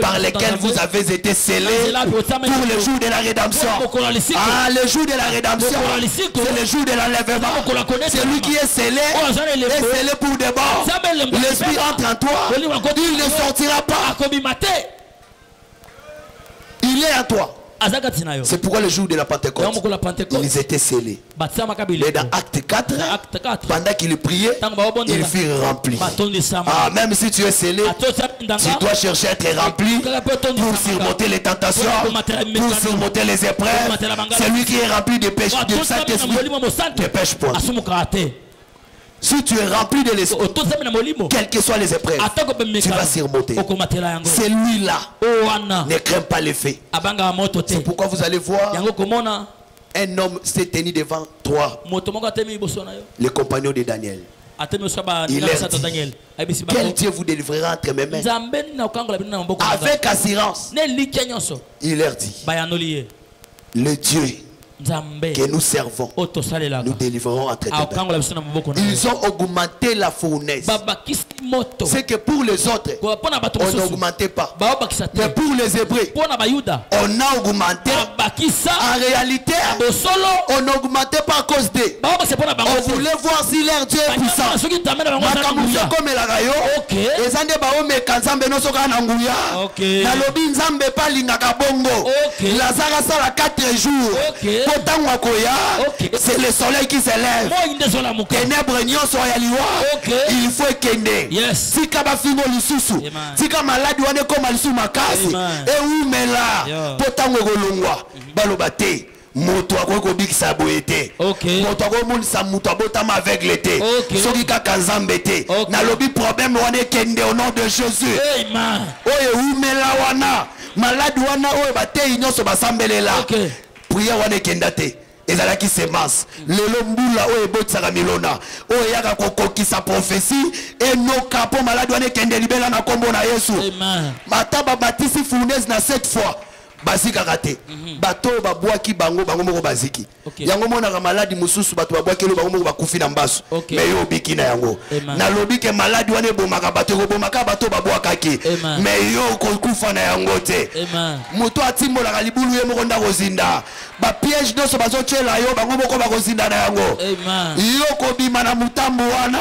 par lequel vous avez été scellés pour le jour de la rédemption. Ah, le jour de la rédemption, c'est le jour de l'enlèvement. Celui qui est scellé est scellé pour de bon. L'Esprit entre en toi, il ne sortira pas. Il est à toi. C'est pourquoi le jour de la Pentecôte, ils étaient scellés. Mais dans Acte 4, pendant qu'ils priaient, ils furent remplis. Ah, même si tu es scellé, tu dois chercher à être rempli pour surmonter les tentations, pour surmonter les épreuves. Celui qui est rempli de péché, de Saint-Esprit, ne pêche point. Si tu es rempli de l'esprit, quelles que soient les épreuves, tu vas surmonter. Celui-là ne craint pas les faits. C'est pourquoi vous allez voir un homme s'est tenu devant toi, le compagnon de Daniel. Il est dit, quel Dieu vous délivrera entre mes mains? Avec assurance, il leur dit, le Dieu que nous servons, nous délivrerons entre tes mains. Ils ont augmenté la fournaise. C'est que pour les autres, on n'augmentait pas. Mais pour les Hébreux, on a augmenté. En réalité, on n'augmentait pas à cause d'eux. On voulait voir si leur Dieu est puissant. C'est le soleil qui s'élève. Ténèbres n'y sont pas. Il faut kende. Si kaba fingo lisusu, si kaba malade wane koma lisusu makasi, et où mais là, potango golongwa, balobate. Moto akoko bikisa boyete. Moto akoko monisa moto abotama aveugle te. Soki kaka nzambe te. Na lobi problème wane kende au nom de Jésus. Amen. Oye umela wana, malade wana oye bate inyoso basambelela. Prière wane kendate. Ezalaki semence. Lelo mbula oye botsaka milona. Oye yaka kokokisa prophétie et no kapo malade wane kende libela na kombo na Yesu. Amen. Mataba batisi fournaise na 7 fois. Basika kate. Bato babwaki bango bango moko baziki. Yango mona ka maladi mususu bato babwaki lo bango moko bakufi na mbasu. Mais yo biki na yango. Na lobi ke maladi wane bomaka bato bomaka bato babwaka ki. Mais yo kokufa na yango te. Moto atimbola ka libulu ye moko ndako zinda. Ba piège no so bazo chela yo bango moko bakozinda na yango. Yo ko bima na mutambo wana.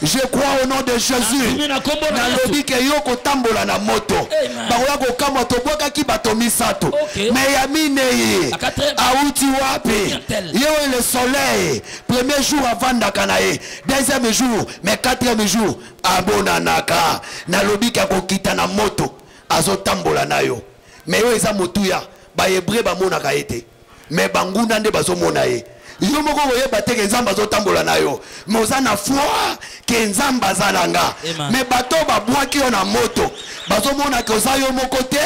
Je crois au nom de Jésus. Na lobi ke yo ko tambola na moto. Bango ya ko kama to bwaka ki bato sato. Mais Yamine Aouti Wapi Yo le soleil premier jour avant Dakanae, deuxième jour, mais quatrième jour Abonanaka na lobi ka kokita na moto azotambola nayo. Mais yo eza motuya ba hébreu ba monaka ete. Mais banguna nde bazomona ye. Yo moko boyeba te ke nzamba azotambola nayo. Mais oza na foi ke nzamba azalanga. Mais bato babwaki yo na moto. Bazomona ke oza yo moko te.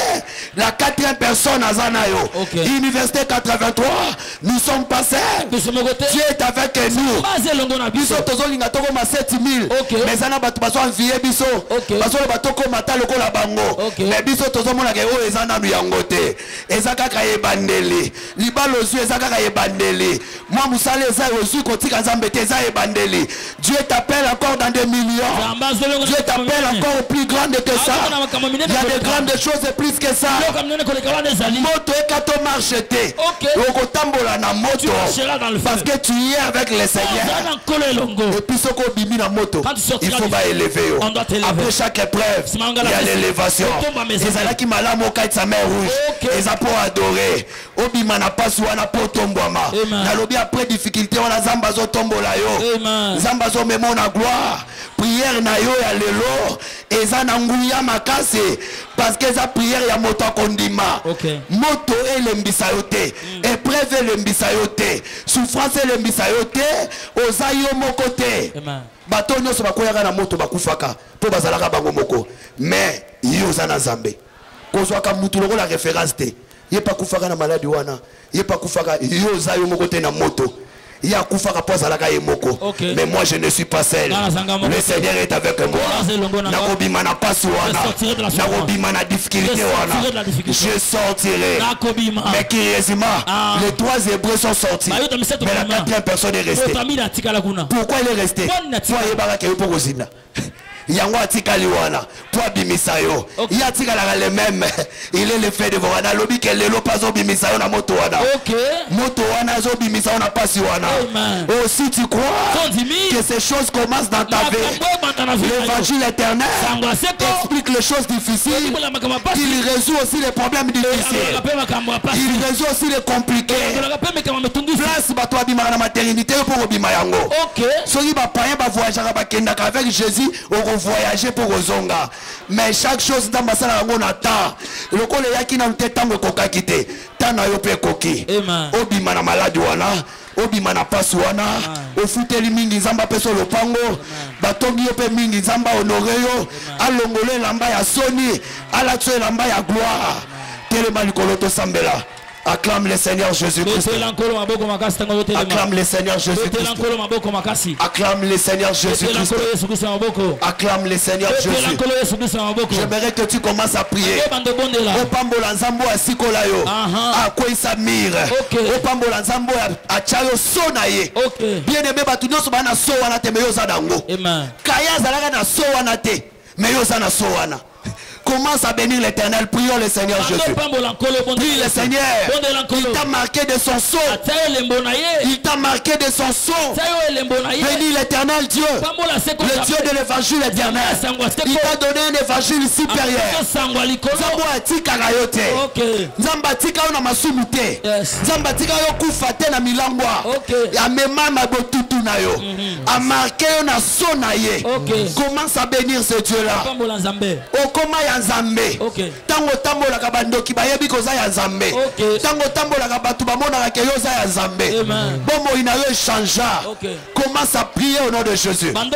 La 4e personne azanayo. Université 83, nous sommes passés. Dieu est avec nous. Biso tozolinga toko ma 7000. Mais zana bato baso envier biso. Baso bato ko mata loko la bango. Mais biso tozomona ke o ezana nu yango te. Ezaka ka ebandeli. Libalo zu ezaka ka ebandeli. Moi musale eza ozu kotika nzambe te eza ebandeli. Dieu t'appelle encore dans des millions. Dieu t'appelle encore plus grande que ça. Il y a des grandes choses plus que ça. Moto ekato marche te. Okotambola na moto. Parce que tu es avec le Seigneur. Et puis ce qu'on bimi na moto, il faut pas élever. Après chaque épreuve, il y a l'élévation. Ezala ki malamu kaitsa sa mer rouge. Eza pour adorer. Obima na pasu wana po tombwama. Na lobi après difficulté on a zamba zo tombola yo. Zamba zo memo na gloire. Prière na yo ya lelo. Eza na nguya makasi. Parce que eza prière ya moto kondima. Moto elembisa yo te. Épreuve elembisa yo te. Souffrance elembisa yo te. Oza yo moko te. Bato nyonso bakoyaka na moto bakufaka. Po bazalaka bango moko. Mais yo oza na Nzambe. Kozwaka mutu loko la référence te. Ye pa kufaka na maladi wana. Ye pa kufaka yo oza yo moko te na moto. Il a kufaka poza la kaye moko. Mais moi je ne suis pas seul. Le Seigneur est avec moi. Nakobima na pasu wana. Nakobima na difficulté wana. Je sortirai. Mais qui résima, les 3 Hébreux sont sortis. Mais la 4e personne est restée. Pourquoi il est resté? Toi yebaka ke pour kozina. Yango atikali wana toi bimisayo ya tikala le même il est le fait de wana lobi ke lelo pazo bimisayo na moto wana moto wana zo bimisayo na pasi wana. Si tu crois que ces choses commencent dans ta vie, l'évangile éternel explique les choses difficiles, il résout aussi les problèmes difficiles, il résout aussi les compliqués. Place bato abima na maternité pour obima yango. Soki ba payen ba voyager ba kenda avec Jésus voyager pour Ozonga. Mais chaque chose dans ma salle on attend. Le col yaki na ntetango kokakite. Tana yo pe koki. Obima na malade wana. obima na pasi wana ofuteli mingi nzamba peso lopango batongi yo pe mingi nzamba honore yo alongole lamba ya soni alatso lamba ya gloire telema likolo to sambela. Acclame le Seigneur Jésus-Christ. Acclame le Seigneur Jésus-Christ. Acclame le Seigneur Jésus-Christ. Acclame le Seigneur Jésus-Christ. J'aimerais que tu commences à prier. Opambola nzambo asikola yo. Akwisa mire. Opambola nzambo achayo sonaye. Bien-aimé batu nyonso bana so wana te meyo za dango. Kaya zalaka na so wana te meyo za na so wana. Commence à bénir l'Éternel. Prions le Seigneur Jésus. Prie le Seigneur. Il t'a marqué de son sceau. Il t'a marqué de son sceau. Bénis l'Éternel Dieu. Le Dieu de l'évangile éternel. Il t'a donné un évangile supérieur. Zamba tika rayote. Zamba tika ona masumute. Zamba tika yo kufate na milangwa. Ya mema mabotutu na yo. A marqué na sonaye. Commence à bénir ce Dieu-là. Okoma ya Nzambe. Tango tambola ka bandoki bayebi koza ya Nzambe. Tango tambola ka batu bamona ka yoza ya Nzambe. Bomo ina yo changea. Commence à prier au nom de Jésus. Commence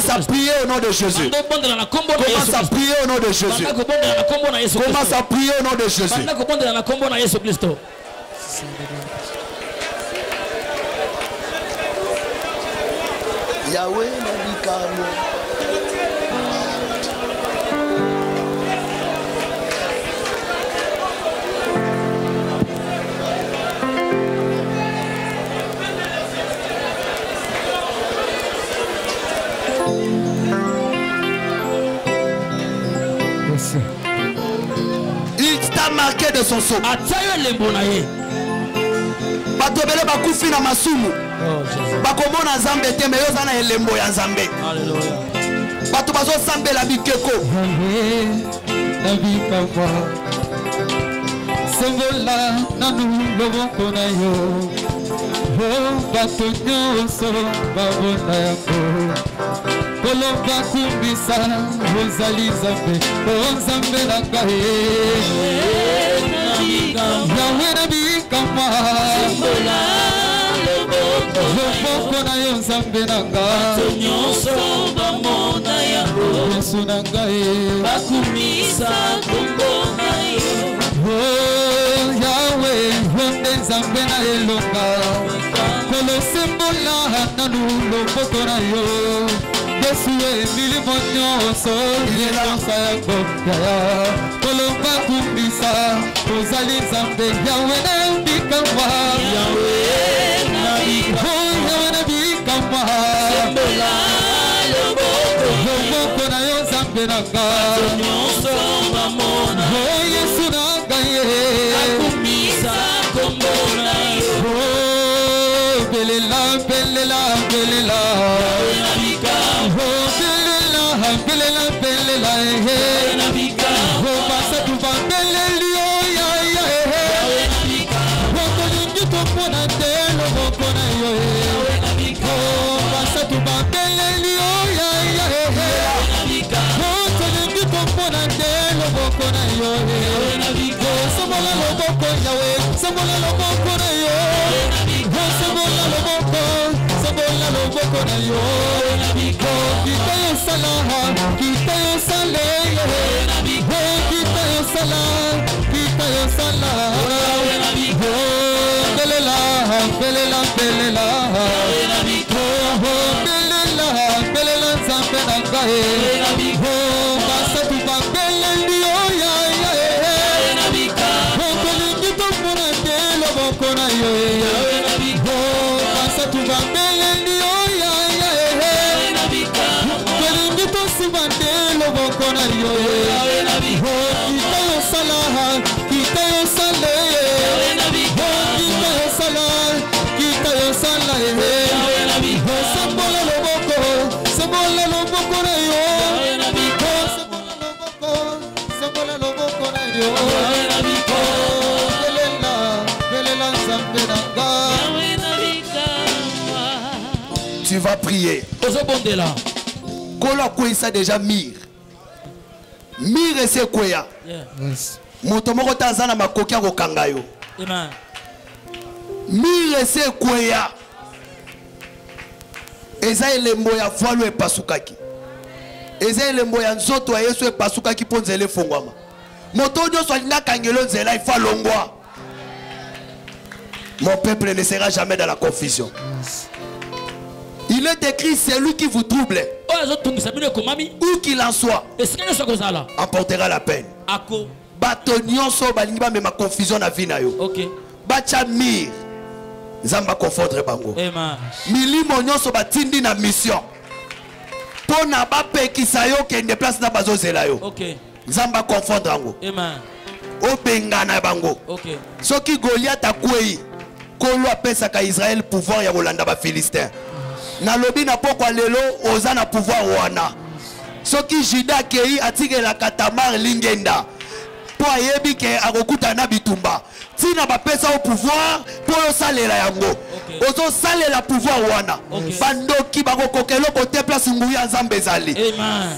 à prier au nom de Jésus. Commence à prier au nom de Jésus. Commence à prier au nom de Jésus. Yahweh Nabikamo. Il t'a marqué de son sceau. Batobele bakufi na masumu. Bakomona Nzambe te meyo zana elembo ya Nzambe. Bato bazo sambela bikeko. Sembola nanu loboko na yo. Bato nyonso babona yango. Kolomba kumbisa ozali Nzambe. Nzambe na ngai. Yahweh na bikama. Loboko na yo Nzambe na ngai. Yesu na ngai. Bakumisa kombo na yo. Yahweh honde Nzambe na elonga. Kolosembola nanu loboko na yo. Yesu emili nyonso yelansa yango yaya. Kolomba kumbisa ozali Nzambe. Yahweh na bikama. Yahweh na bikama. Sembola loboko na yo Nzambe na ngai. Yesu na ngai. Akumisa kombo na yo. Belela belela belela. Belela belela he nabika ho basa tu bambeleli o ya ya he nabika ho kolingi to pona telo ho kona yo he nabika ho basa tu bambeleli o ya ya he nabika ho kolingi to pona telo ho kona yo he nabika somola loboko yawe somola loboko na yo ho somola loboko na yo nabika kita yo salaha kita yo sale kita yo salaha kita yo salaha belela belela belela nabika belela belela Nzambe na ngai basa tu bambeleli o ya ya nabika kolingi to mona telo boko na yo basa tu bambeleli o ya ya nabika kolingi to sibandelo boko na yo kita yo salaha kita yo sale kita yo salaha kita yo salaha sembola loboko na yo sembola loboko na yo belela Nzambe na ngai. Tu vas prier. Kola kwisa déjà mire. Mire c'est quoi? Moto moko tanzana makoki ko kangayo. mire se kweya eza elembo ya voile epasukaki eza elembo ya nzoto ya Yesu epasukaki mpo nzela efongwama moto nyonso alingaka ngelo nzela ifa longwa. Mon peuple ne sera jamais dans la confusion. Il est écrit, c'est lui qui vous trouble où qu'il en soit emportera la peine. Bato nyonso balingi ba mema confusion na vie na yo. Bacha mir Zamba confondre bango. Milimo nyonso batindi na mission. Pona ba pekisa yo kende place na bazozela yo. Zamba confondre bango. Obengana bango. Soki Goliath akwei kolo apesaka Israël pouvoir ya kolanda ba Philistin. Na lobi na poko lelo oza na pouvoir wana. Soki Juda kei atikela Tamar lingenda. Po ayebi ke akokuta na bitumba. Tina ba pesa au pouvoir po yo salela yango. Ozo salela pouvoir wana. Bandoki bako kokelo kote place nguya nzambe ezali.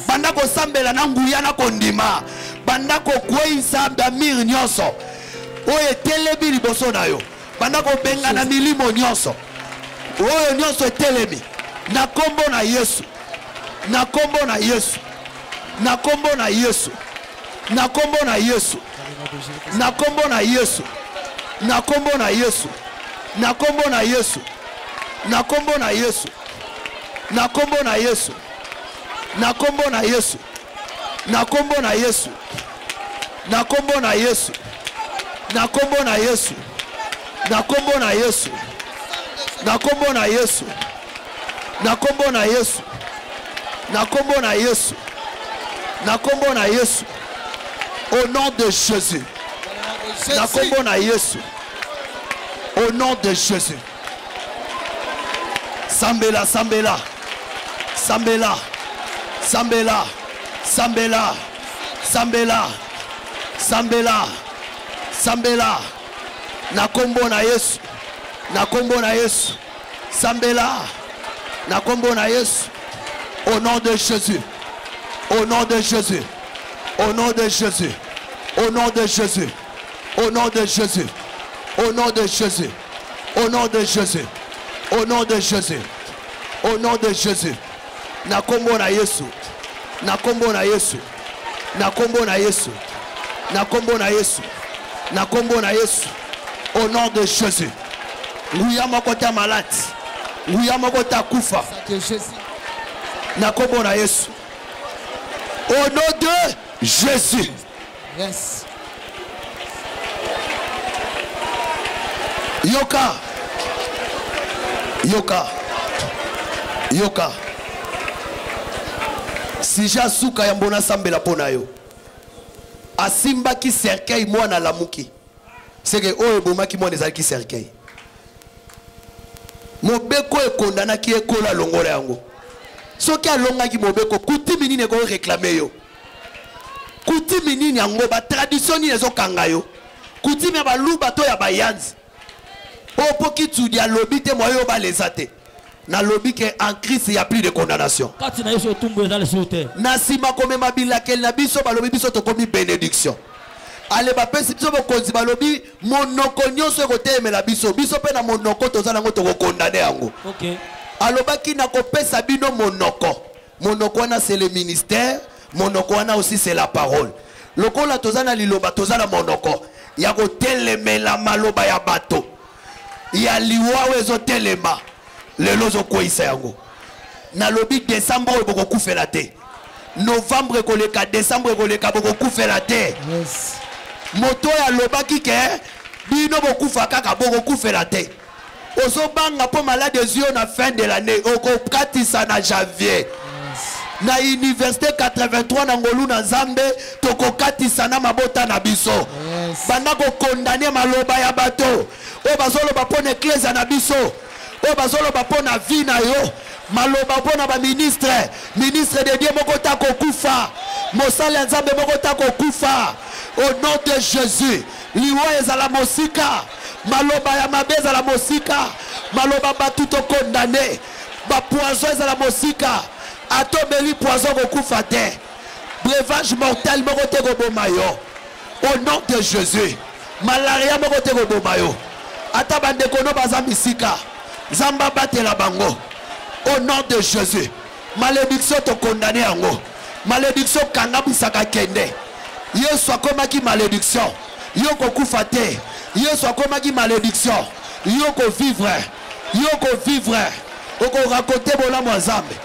Banda ko sambela na nguya na kondima. Banda ko kweisa damir nyonso. Oye telebi liboso na yo. Banda ko benga na milimo nyonso. Oye nyonso telemi. Na kombo na Yesu. Na kombo na Yesu. Na kombo na Yesu. Na kombo na Yesu. Na kombo na Yesu. Na kombo na Yesu. Na kombo na Yesu. Na kombo na Yesu. Na kombo na Yesu. Na kombo na Yesu. Na kombo na Yesu. Na kombo na Yesu. Na kombo na Yesu. Na kombo na Yesu. Na kombo na Yesu. Na kombo na Yesu. Na kombo na Yesu. Na kombo na Yesu. Au nom de Jésus. Na kombo na Yesu. Au nom de Jésus. Sambela, Sambela. Sambela. Sambela. Sambela. Sambela. Sambela. Sambela. Na kombo na Yesu. Na kombo na Yesu. Sambela. Na kombo na Yesu. Au nom de Jésus. Au nom de Jésus. Au nom de Jésus. Au nom de Jésus. Au nom de Jésus. Au nom de Jésus. Au nom de Jésus. Au nom de Jésus. Au nom de Jésus. Na kombo na Yesu. Na kombo na Yesu. Na kombo na Yesu. Na kombo na Yesu. Na kombo na Yesu. Au nom de Jésus. Nguya moko ta malade. Nguya moko ta kufa. Na kombo na Yesu. Au nom de Jésus. Yes. Yoka. Yoka. Yoka. Si jasuka ya mbona sambela pona yo. Asimba ki cercueil mwana lamuki. C'est que oyo bomaki mwana ezalaki cercueil. Mobeko ekondana ki ekola longola yango. Soki alongaki mobeko kutimi nini ko réclamer yo. Kutimi nini yango ba tradition ni ezokanga yo. Kutimi ba luba to ya bayanzi. Opo ki tudi ya lobi te moyo ba lesate. Na lobi ke en Christ il y a plus de condamnation. Na sima komema bilakel na biso ba lobi biso to komi bénédiction. Ale ba pesi biso bokonzi ba lobi monoko nyonso ekotemela biso. Biso pe na monoko tozala ngo to condamner yango. OK. Alobaki na kopesa bino monoko. Monoko wana c'est le ministère, monoko wana aussi c'est la parole. Lokola tozana liloba tozana monoko. Ya ko telemela maloba ya bato. Ya liwa wezo telema. Lelo zo koisa yango. Na lobi décembre boko kufela te. Novembre koleka décembre koleka boko kufela te. Yes. Moto ya lobaki ke bino boko kufa kaka boko kufela te. Ozobanga po malade yeux na fin de l'année okokatisa na janvier. Na université 83 na ngolu na Nzambe tokokatisa na mabota na biso. Banda ko condamner maloba ya bato. O bazolo ba pona ecclesia na biso. O bazolo ba pona vie na yo. Maloba pona ba ministre de Dieu moko ta ko kufa. Mosala Nzambe moko ta ko kufa. Au nom de Jésus. Liwa ezala mosika. Maloba ya mabeza la mosika. Maloba batu to condamné. Ba poison ezala mosika. Atomeli poison ko kufa te. Breuvage mortel moko te ko bomayo. Au nom de Jésus. Malaria moko te ko bomayo. ata bandeko no baza misika nzamba batela bango au nom de Jésus. Malédiction te condamné yango. Malédiction kanga bisaka kende. Yesu akomaki malédiction. Yoko kufa te. Yesu akomaki malédiction. Yoko vivre. Yoko vivre. Oko raconter bolamu nzambe.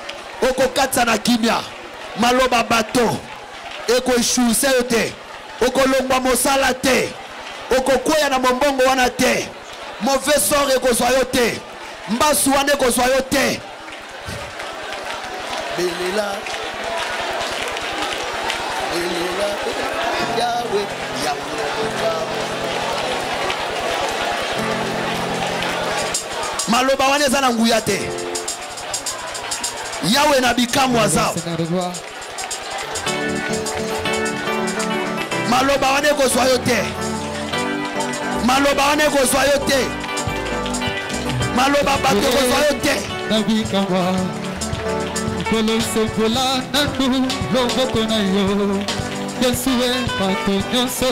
Oko katsa na kimia. Maloba bato. Eko échouer te. Oko longwa mosala te. Oko koya na mombongo wana te. Mauvais sort eko soyo te. Mbasu wana eko soyo te. Belela. Belela. Yahweh. Maloba wana eza na nguya te. Yahweh na bikamwa zao. Maloba wana eko soyo te. Maloba wana eko soyo te. Maloba bato eko soyo te. Na bikamwa. Kolo sepola nandu loboko na yo. Yesu pato nyonso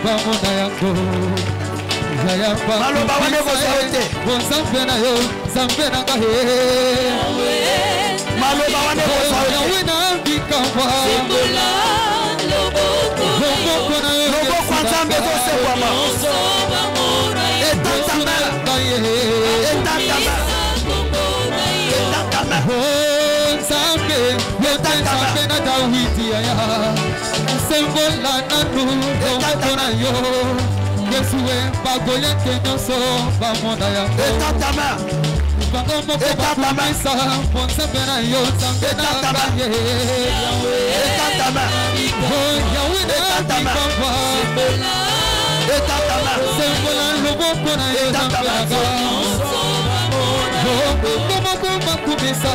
bamona yango. Yaya pa. Maloba wana eko soyo te. Bonzambe na yo, zambe na ngahe. Maloba wana eko soyo te. Yawe na bikamwa. Sepola loboko na yo. Loboko nzambe to sekwama. Etatama. Etatama. Nzambe na Dawidi ya sembola nanu loboko na yo. Yesu bagoye nyonso bamona yango. Etatama. Bango moko bakumisa bonzambe na yo nzambe na ngaye. Etatama. Yawe na bikamwa. Etatama. Sembola loboko na yo nzambe na ngaye. Bango moko bakumisa.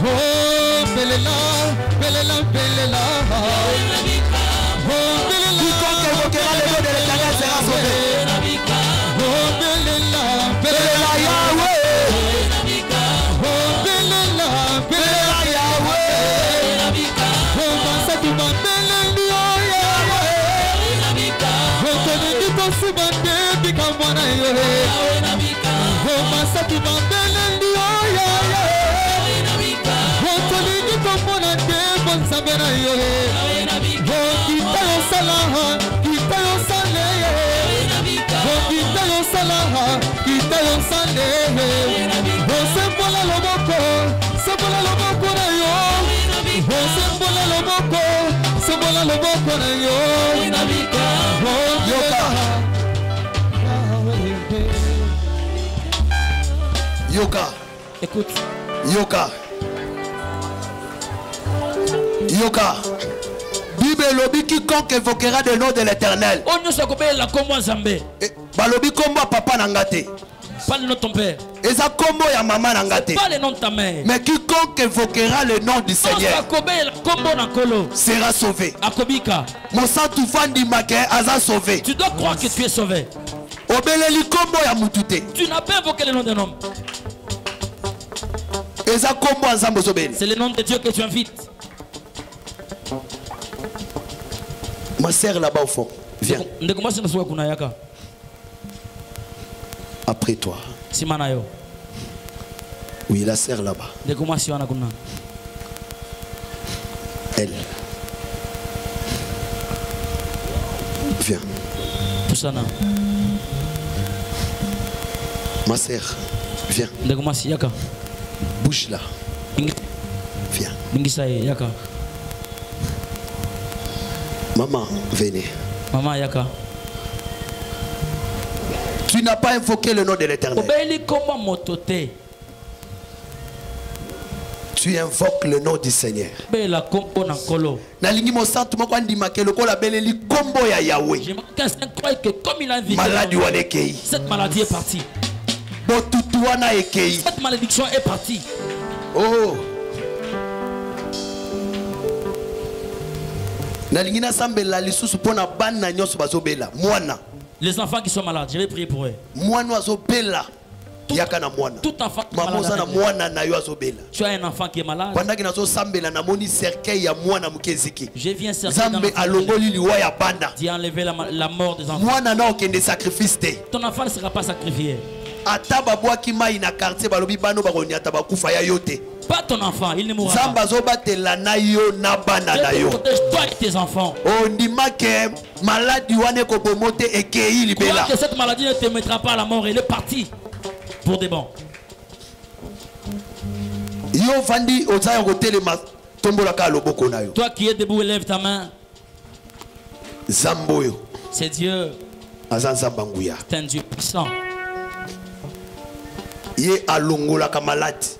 Oh, belela, belela, belela. Oh, belela. Quiconque évoquera le nom de l'Éternel sera sauvé. Oh, belela, Belela Yahweh. oh, belela, Belela Yahweh. oh, basatu bandeleli, oh, Yahweh. Oh, toneli tosi bande bikamwa na yo. Oh, basatu bandeleli, oh, Yahweh. Oh, toneli tomona te bonzambe na yo. Oh, kita yo salaha, kita yo sale. Oh, kita yo salaha, kita yo sale. Oh, sembola loboko na yo. Oh, sembola loboko na yo. Oh, Yoka. Écoute. Yoka. Yoka. Bible lobi quiconque évoquera le nom de l'Éternel. Balobi kombo papa nangate. Pas le nom de ton père. Eza kombo ya mama nangate. Pas le nom de ta mère. Mais quiconque évoquera le nom du Seigneur sera sauvé. Akobika. Mon sang tout fan di make aza sauvé. Tu dois croire que tu es sauvé. Obeleli kombo ya mutute. Tu n'as pas invoqué le nom d'un homme. Eza kombo nzambo zobeli. C'est le nom de Dieu que tu invites. Ma sœur là-bas au fond, viens. Après toi. Oui, la sœur là-bas. Elle. Viens. Ma sœur, viens. Bouge là. Viens. Maman, venez. Maman Yaka. Tu n'as pas invoqué le nom de l'Éternel. Tu invoques le nom du Seigneur. Nalingi mo santu moko andima ke lokola beleli kombo ya Yahweh. Maladie wana ekei. Cette maladie est partie. Botutu wana ekei. Cette malédiction est partie. Oh. Nalingi na sambela lisusu pona bana nyoso bazobela. Mwana. Les enfants qui sont malades, je vais prier pour eux. Mwana azobela. tout enfant qui est malade. Tu as un enfant qui est malade. Je viens d'y enlever la mort des enfants. Ton enfant ne sera pas sacrifié. Pas ton enfant, il ne mourra pas. Je protège toi et tes enfants. Crois que cette maladie ne te mettra pas à la mort. Elle est partie pour des bons. Toi qui es debout, lève ta main. C'est Dieu. C'est un Dieu puissant.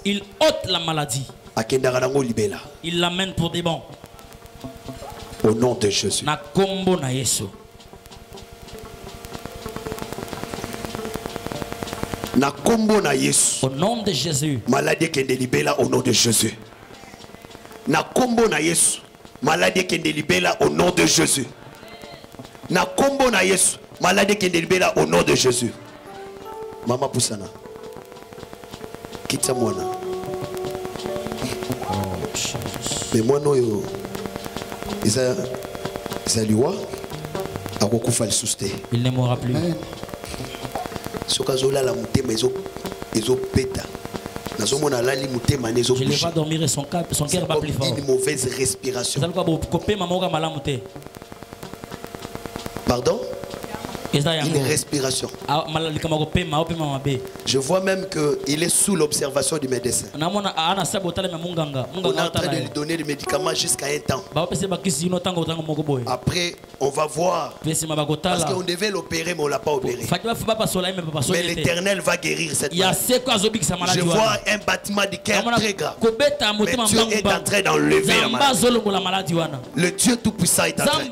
Il ôte la maladie. Il l'amène pour des bons. Au nom de Jésus. Au nom de Jésus. Maladie qui est libérée au nom de Jésus. Na kombo na Yesu. Maladie qui est libérée au nom de Jésus. Na kombo na Yesu. Maladie qui est libérée au nom de Jésus. Mama Poussana. Kita mwana. Mais moi non yo. Isa liwa. Akokufa le souste. Il ne mourra plus. Sokazola la mutema ezo peta. Je ne vais pas dormir et son cœur va plus fort. Une mauvaise respiration. Pardon? Une respiration. Je vois même qu'il est sous l'observation du médecin. On est en train de lui donner des médicaments jusqu'à un temps. Après, on va voir. Parce qu'on devait l'opérer, mais on ne l'a pas opéré. Mais l'Éternel va guérir cette maladie. Je vois un battement du cœur très grave. Mais Dieu est en train d'enlever la maladie. Le Dieu Tout-Puissant est en train.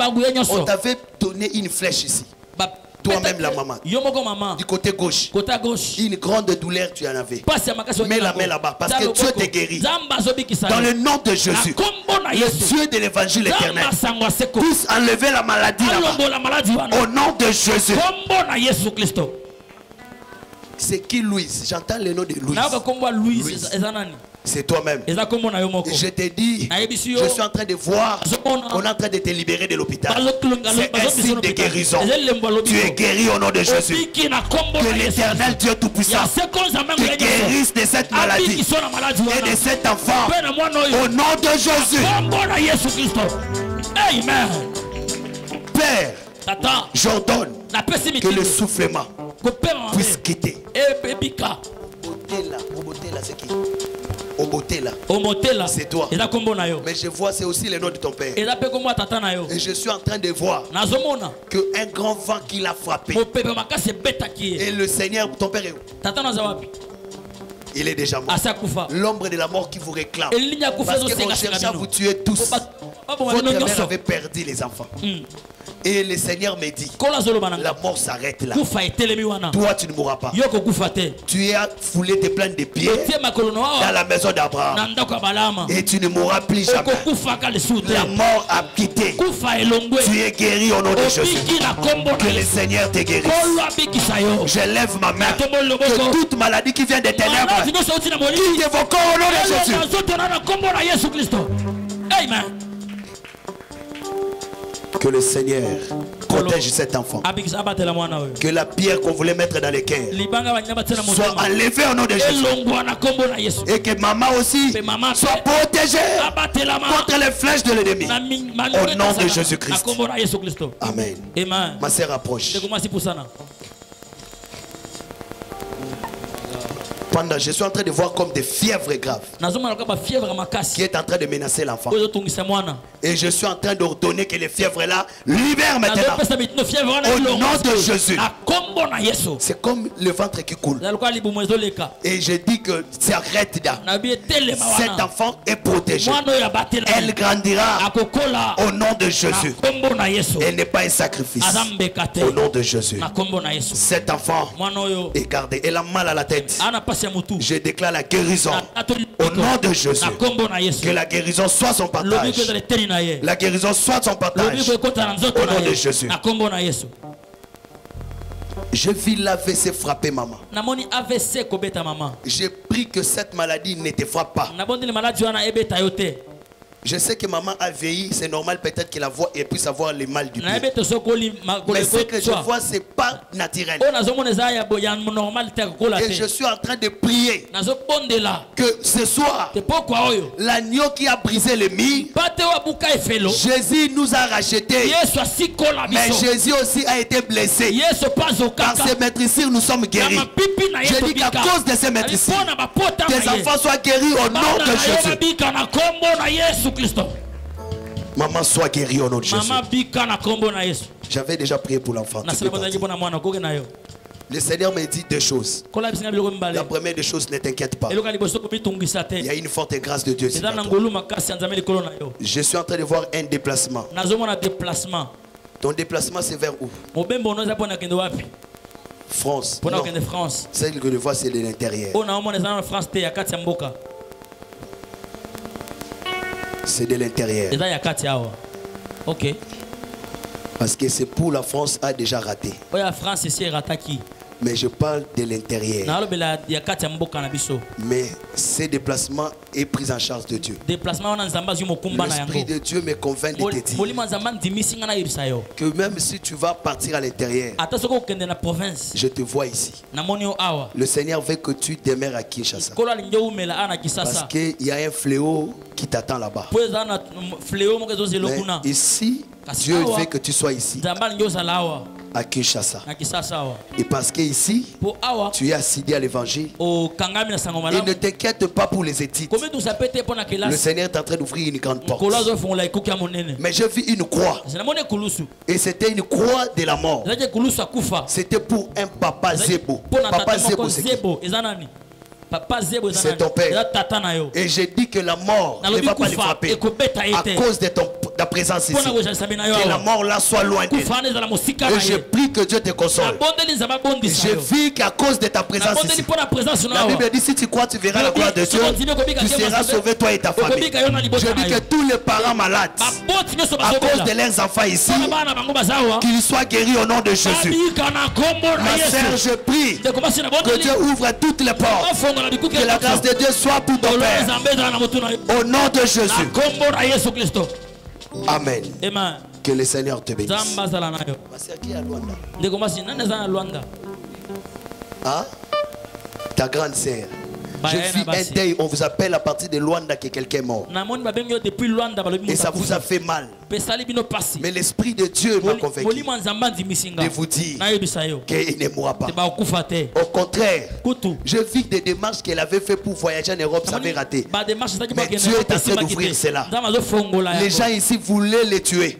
On t'avait donné une flèche ici. Toi-même la maman. Du côté gauche. Une grande douleur tu en avais. Mets la main là-bas. Parce que Dieu te guérit. Dans le nom de Jésus. Le Dieu de l'évangile éternel. Tous enlever la maladie là-bas. Au nom de Jésus. C'est qui Louise? J'entends le nom de Louise. C'est toi-même. Et je t'ai dit, je suis en train de voir, on est en train de te libérer de l'hôpital. C'est un signe de guérison. Tu es guéri au nom de Jésus. Que l'Éternel Dieu Tout-Puissant te guérisse de cette maladie et de cet enfant. Au nom de Jésus. Amen. Père, j'ordonne que le soufflement puisse quitter. Obotela, c'est toi. Mais je vois, c'est aussi le nom de ton père. Et je suis en train de voir qu'un grand vent qui l'a frappé. Et le Seigneur, ton père est où? Il est déjà mort. L'ombre de la mort qui vous réclame. Parce que vous cherchez à vous tuer tous. Votre mère avait perdu les enfants. Et le Seigneur me dit, la mort s'arrête là. Toi tu ne mourras pas. Tu as foulé tes plans de pieds dans la maison d'Abraham. Et tu ne mourras plus jamais. La mort a quitté. Tu es guéri au nom de Jésus. Que le Seigneur te guérisse. Je lève ma main. Que toute maladie qui vient des ténèbres quitte vos corps au nom de Jésus. Amen. Que le Seigneur protège cet enfant. Que la pierre qu'on voulait mettre dans les cœurs soit enlevée au nom de Jésus. Et que maman aussi soit protégée contre les flèches de l'ennemi. Au nom de Jésus-Christ. Amen. Ma sœur approche. Je suis en train de voir comme des fièvres graves qui est en train de menacer l'enfant. Et je suis en train d'ordonner que les fièvres là libèrent maintenant. Au nom de Jésus. C'est comme le ventre qui coule. Et je dis que s'arrête là. Cet enfant est protégé. Elle grandira au nom de Jésus. Elle n'est pas un sacrifice. Au nom de Jésus. Cet enfant est gardé. Elle a mal à la tête. Je déclare la guérison au nom de Jésus. Que la guérison soit son partage. La guérison soit son partage. Au nom de Jésus. Je vis l'AVC frapper maman. namoni AVC kobeta maman. J'ai pris que cette maladie ne te frappe pas. Nabondi maladie wana ebeta yote. Je sais que maman a vieilli, c'est normal peut-être qu'elle puisse avoir le mal du pied. Mais ce que je vois, c'est pas naturel. Et je suis en train de prier que ce soir, l'agneau qui a brisé le mur, Jésus nous a rachetés. Mais Jésus aussi a été blessé. Par ces maîtrisures, nous sommes guéris. Je dis qu'à cause de ces maîtrisures, tes enfants soient guéris au nom de Jésus. Maman soit guérie au nom de Jésus. J'avais déjà prié pour l'enfant. Le Seigneur me dit deux choses. La première des choses, ne t'inquiète pas. Il y a une forte grâce de Dieu. Je suis en train de voir un déplacement. Ton déplacement, c'est vers où? France. Non. Celle que je vois, c'est de l'intérieur. C'est de l'intérieur. Ok. Parce que c'est pour la France a déjà raté. Mais je parle de l'intérieur. Mais ces déplacements est pris en charge de Dieu. L'Esprit de Dieu me convainc de te dire que même si tu vas partir à l'intérieur, je te vois ici. Le Seigneur veut que tu demeures à Kinshasa. Parce qu'il y a un fléau qui t'attend là-bas. Mais ici, Dieu veut que tu sois ici. À Kinshasa. Et parce qu'ici, tu es assidé à l'évangile. Et ne t'inquiète pas pour les études. Le Seigneur est en train d'ouvrir une grande porte. Mais j'ai vu une croix. Et c'était une croix de la mort. C'était pour un papa Zebo. Papa Zebo, c'est qui? C'est ton père. Et j'ai dit que la mort ne va pas le frapper à cause de ta présence ici. Que la mort là soit loin d'elle. Et je prie que Dieu te console. J'ai vu qu'à cause de ta présence ici, la Bible dit si tu crois tu verras la gloire de Dieu, tu seras sauvé toi et ta famille. Je dis que tous les parents malades à cause de leurs enfants ici, qu'ils soient guéris au nom de Jésus. Ma sœur, je prie que Dieu ouvre toutes les portes. Que la grâce de Dieu soit pour ton Père. Au nom de Jésus. Amen. Que le Seigneur te bénisse. Ma sœur, qui est à Luanda? Hein? Ta grande sœur. Je vis un deuil, on vous appelle à partir de Luanda que quelqu'un est mort. Et ça vous a fait mal. Mais l'Esprit de Dieu m'a convaincu de vous dire qu'il ne mourra pas. Au contraire, je vis des démarches qu'elle avait fait pour voyager en Europe, ça avait raté. Mais Dieu est en train d'ouvrir cela. Les gens ici voulaient les tuer.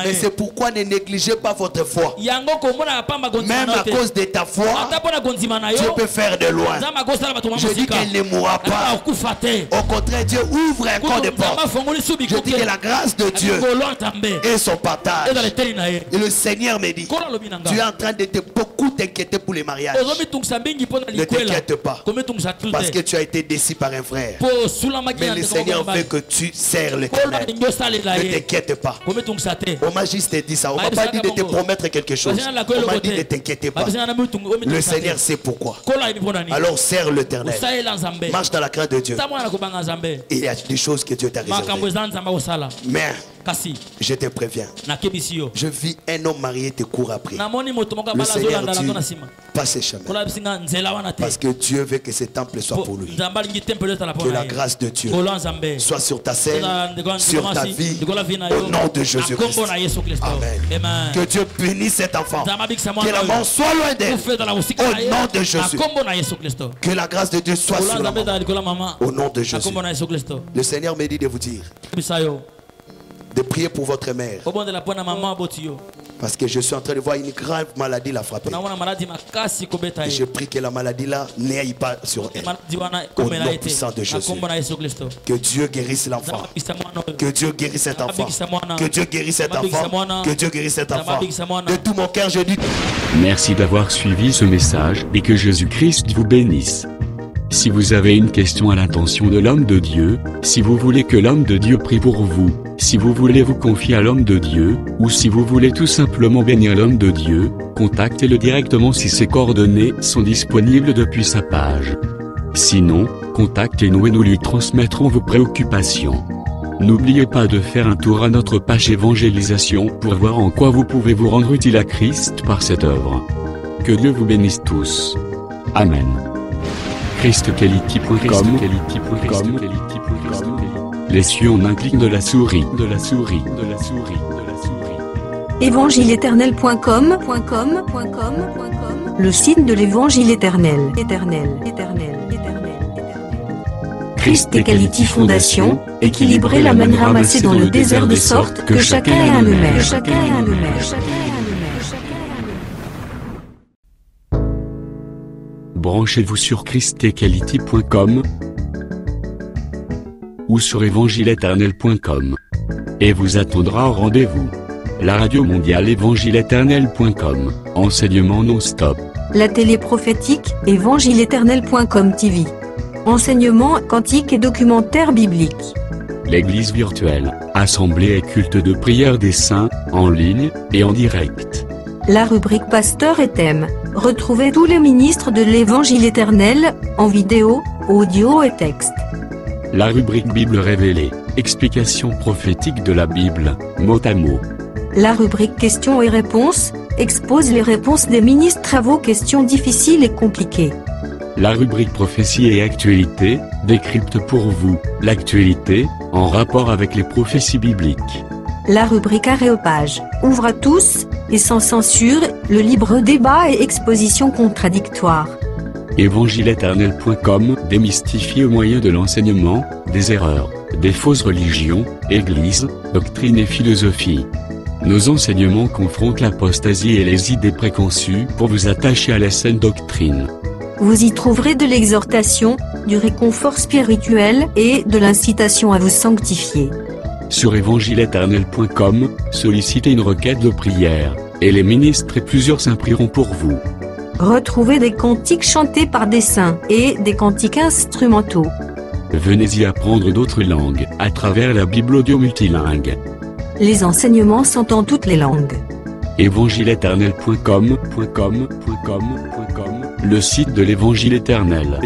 Mais c'est pourquoi ne négligez pas votre foi. Même à cause de ta foi, Dieu peut faire de loin. Je dis qu'elle ne mourra pas. Au contraire, Dieu ouvre encore des portes. Je dis que la grâce de Dieu et son partage. Et le Seigneur me dit, tu es en train de beaucoup t'inquiéter pour les mariages. Ne t'inquiète pas. Parce que tu as été déçu par un frère. Mais le Seigneur veut que tu sers l'Éternel. Ne t'inquiète pas. On m'a juste dit ça. On m'a pas dit de te promettre quelque chose. On m'a dit de ne t'inquiéter pas. Le Seigneur sait pourquoi. Alors sers l'Éternel. Marche dans la crainte de Dieu. Et il y a des choses que Dieu t'a réservées. Mais je te préviens, je vis un homme marié te court après. Le Seigneur dit, pas ces chemins. Parce que Dieu veut que ce temple soit pour lui. Que la grâce de Dieu soit sur ta scène, sur ta vie, au nom de Jésus-Christ. Amen. Que Dieu bénisse cet enfant. Que la mort soit loin d'elle. Au nom de Jésus. Que la grâce de Dieu soit sur la maman. Au nom de Jésus. Le Seigneur me dit de vous dire de prier pour votre mère. Parce que je suis en train de voir une grave maladie la frapper. Et je prie que la maladie là n'aille pas sur elle. Au nom puissant de Jésus. Que Dieu guérisse l'enfant. Que Dieu guérisse cet enfant. Que Dieu guérisse cet enfant. Que Dieu guérisse cet enfant. De tout mon cœur je dis. Merci d'avoir suivi ce message et que Jésus-Christ vous bénisse. Si vous avez une question à l'intention de l'homme de Dieu, si vous voulez que l'homme de Dieu prie pour vous, si vous voulez vous confier à l'homme de Dieu, ou si vous voulez tout simplement bénir l'homme de Dieu, contactez-le directement si ses coordonnées sont disponibles depuis sa page. Sinon, contactez-nous et nous lui transmettrons vos préoccupations. N'oubliez pas de faire un tour à notre page évangélisation pour voir en quoi vous pouvez vous rendre utile à Christ par cette œuvre. Que Dieu vous bénisse tous. Amen. ChristQuality.com. Les cieux en un clic de la souris. Évangile-éternel.com. Le site de l'Évangile éternel. Christ et Quality Fondation, équilibrer la manne ramassée dans le désert de sorte que chacun ait un maire. Branchez-vous sur ChristEquality.com ou sur évangile-éternel.com et vous attendra au rendez-vous. La radio mondiale évangile-éternel.com, enseignement non-stop. La télé prophétique, évangile-éternel.com TV. Enseignement quantique et documentaire biblique. L'église virtuelle, assemblée et culte de prière des saints, en ligne et en direct. La rubrique Pasteur et thème. Retrouvez tous les ministres de l'Évangile éternel, en vidéo, audio et texte. La rubrique Bible révélée, explication prophétique de la Bible, mot à mot. La rubrique Questions et réponses, expose les réponses des ministres à vos questions difficiles et compliquées. La rubrique Prophétie et actualité, décrypte pour vous, l'actualité, en rapport avec les prophéties bibliques. La rubrique Aréopage, ouvre à tous, et sans censure, le libre débat et exposition contradictoire. Évangile-éternel.com démystifie au moyen de l'enseignement, des erreurs, des fausses religions, églises, doctrines et philosophie. Nos enseignements confrontent l'apostasie et les idées préconçues pour vous attacher à la saine doctrine. Vous y trouverez de l'exhortation, du réconfort spirituel et de l'incitation à vous sanctifier. Sur évangile-éternel.com, sollicitez une requête de prière, et les ministres et plusieurs saints prieront pour vous. Retrouvez des cantiques chantés par des saints et des cantiques instrumentaux. Venez y apprendre d'autres langues à travers la Bible audio multilingue. Les enseignements sont en toutes les langues. évangile-éternel.com, le site de l'Évangile éternel.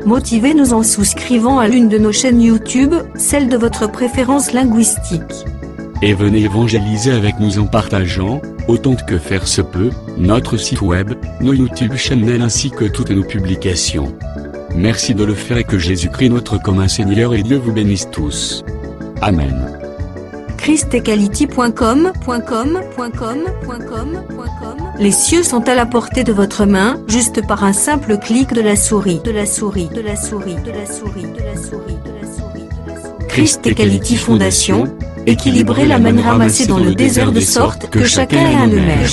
Motivez-nous en souscrivant à l'une de nos chaînes YouTube, celle de votre préférence linguistique. Et venez évangéliser avec nous en partageant, autant que faire se peut, notre site web, nos YouTube channels ainsi que toutes nos publications. Merci de le faire et que Jésus-Christ notre commun Seigneur et Dieu vous bénisse tous. Amen. ChristEquality.com. Les cieux sont à la portée de votre main, juste par un simple clic de la souris. ChristEquality Fondation, équilibrer la manne ramassée dans le désert de sorte que chacun ait un maire.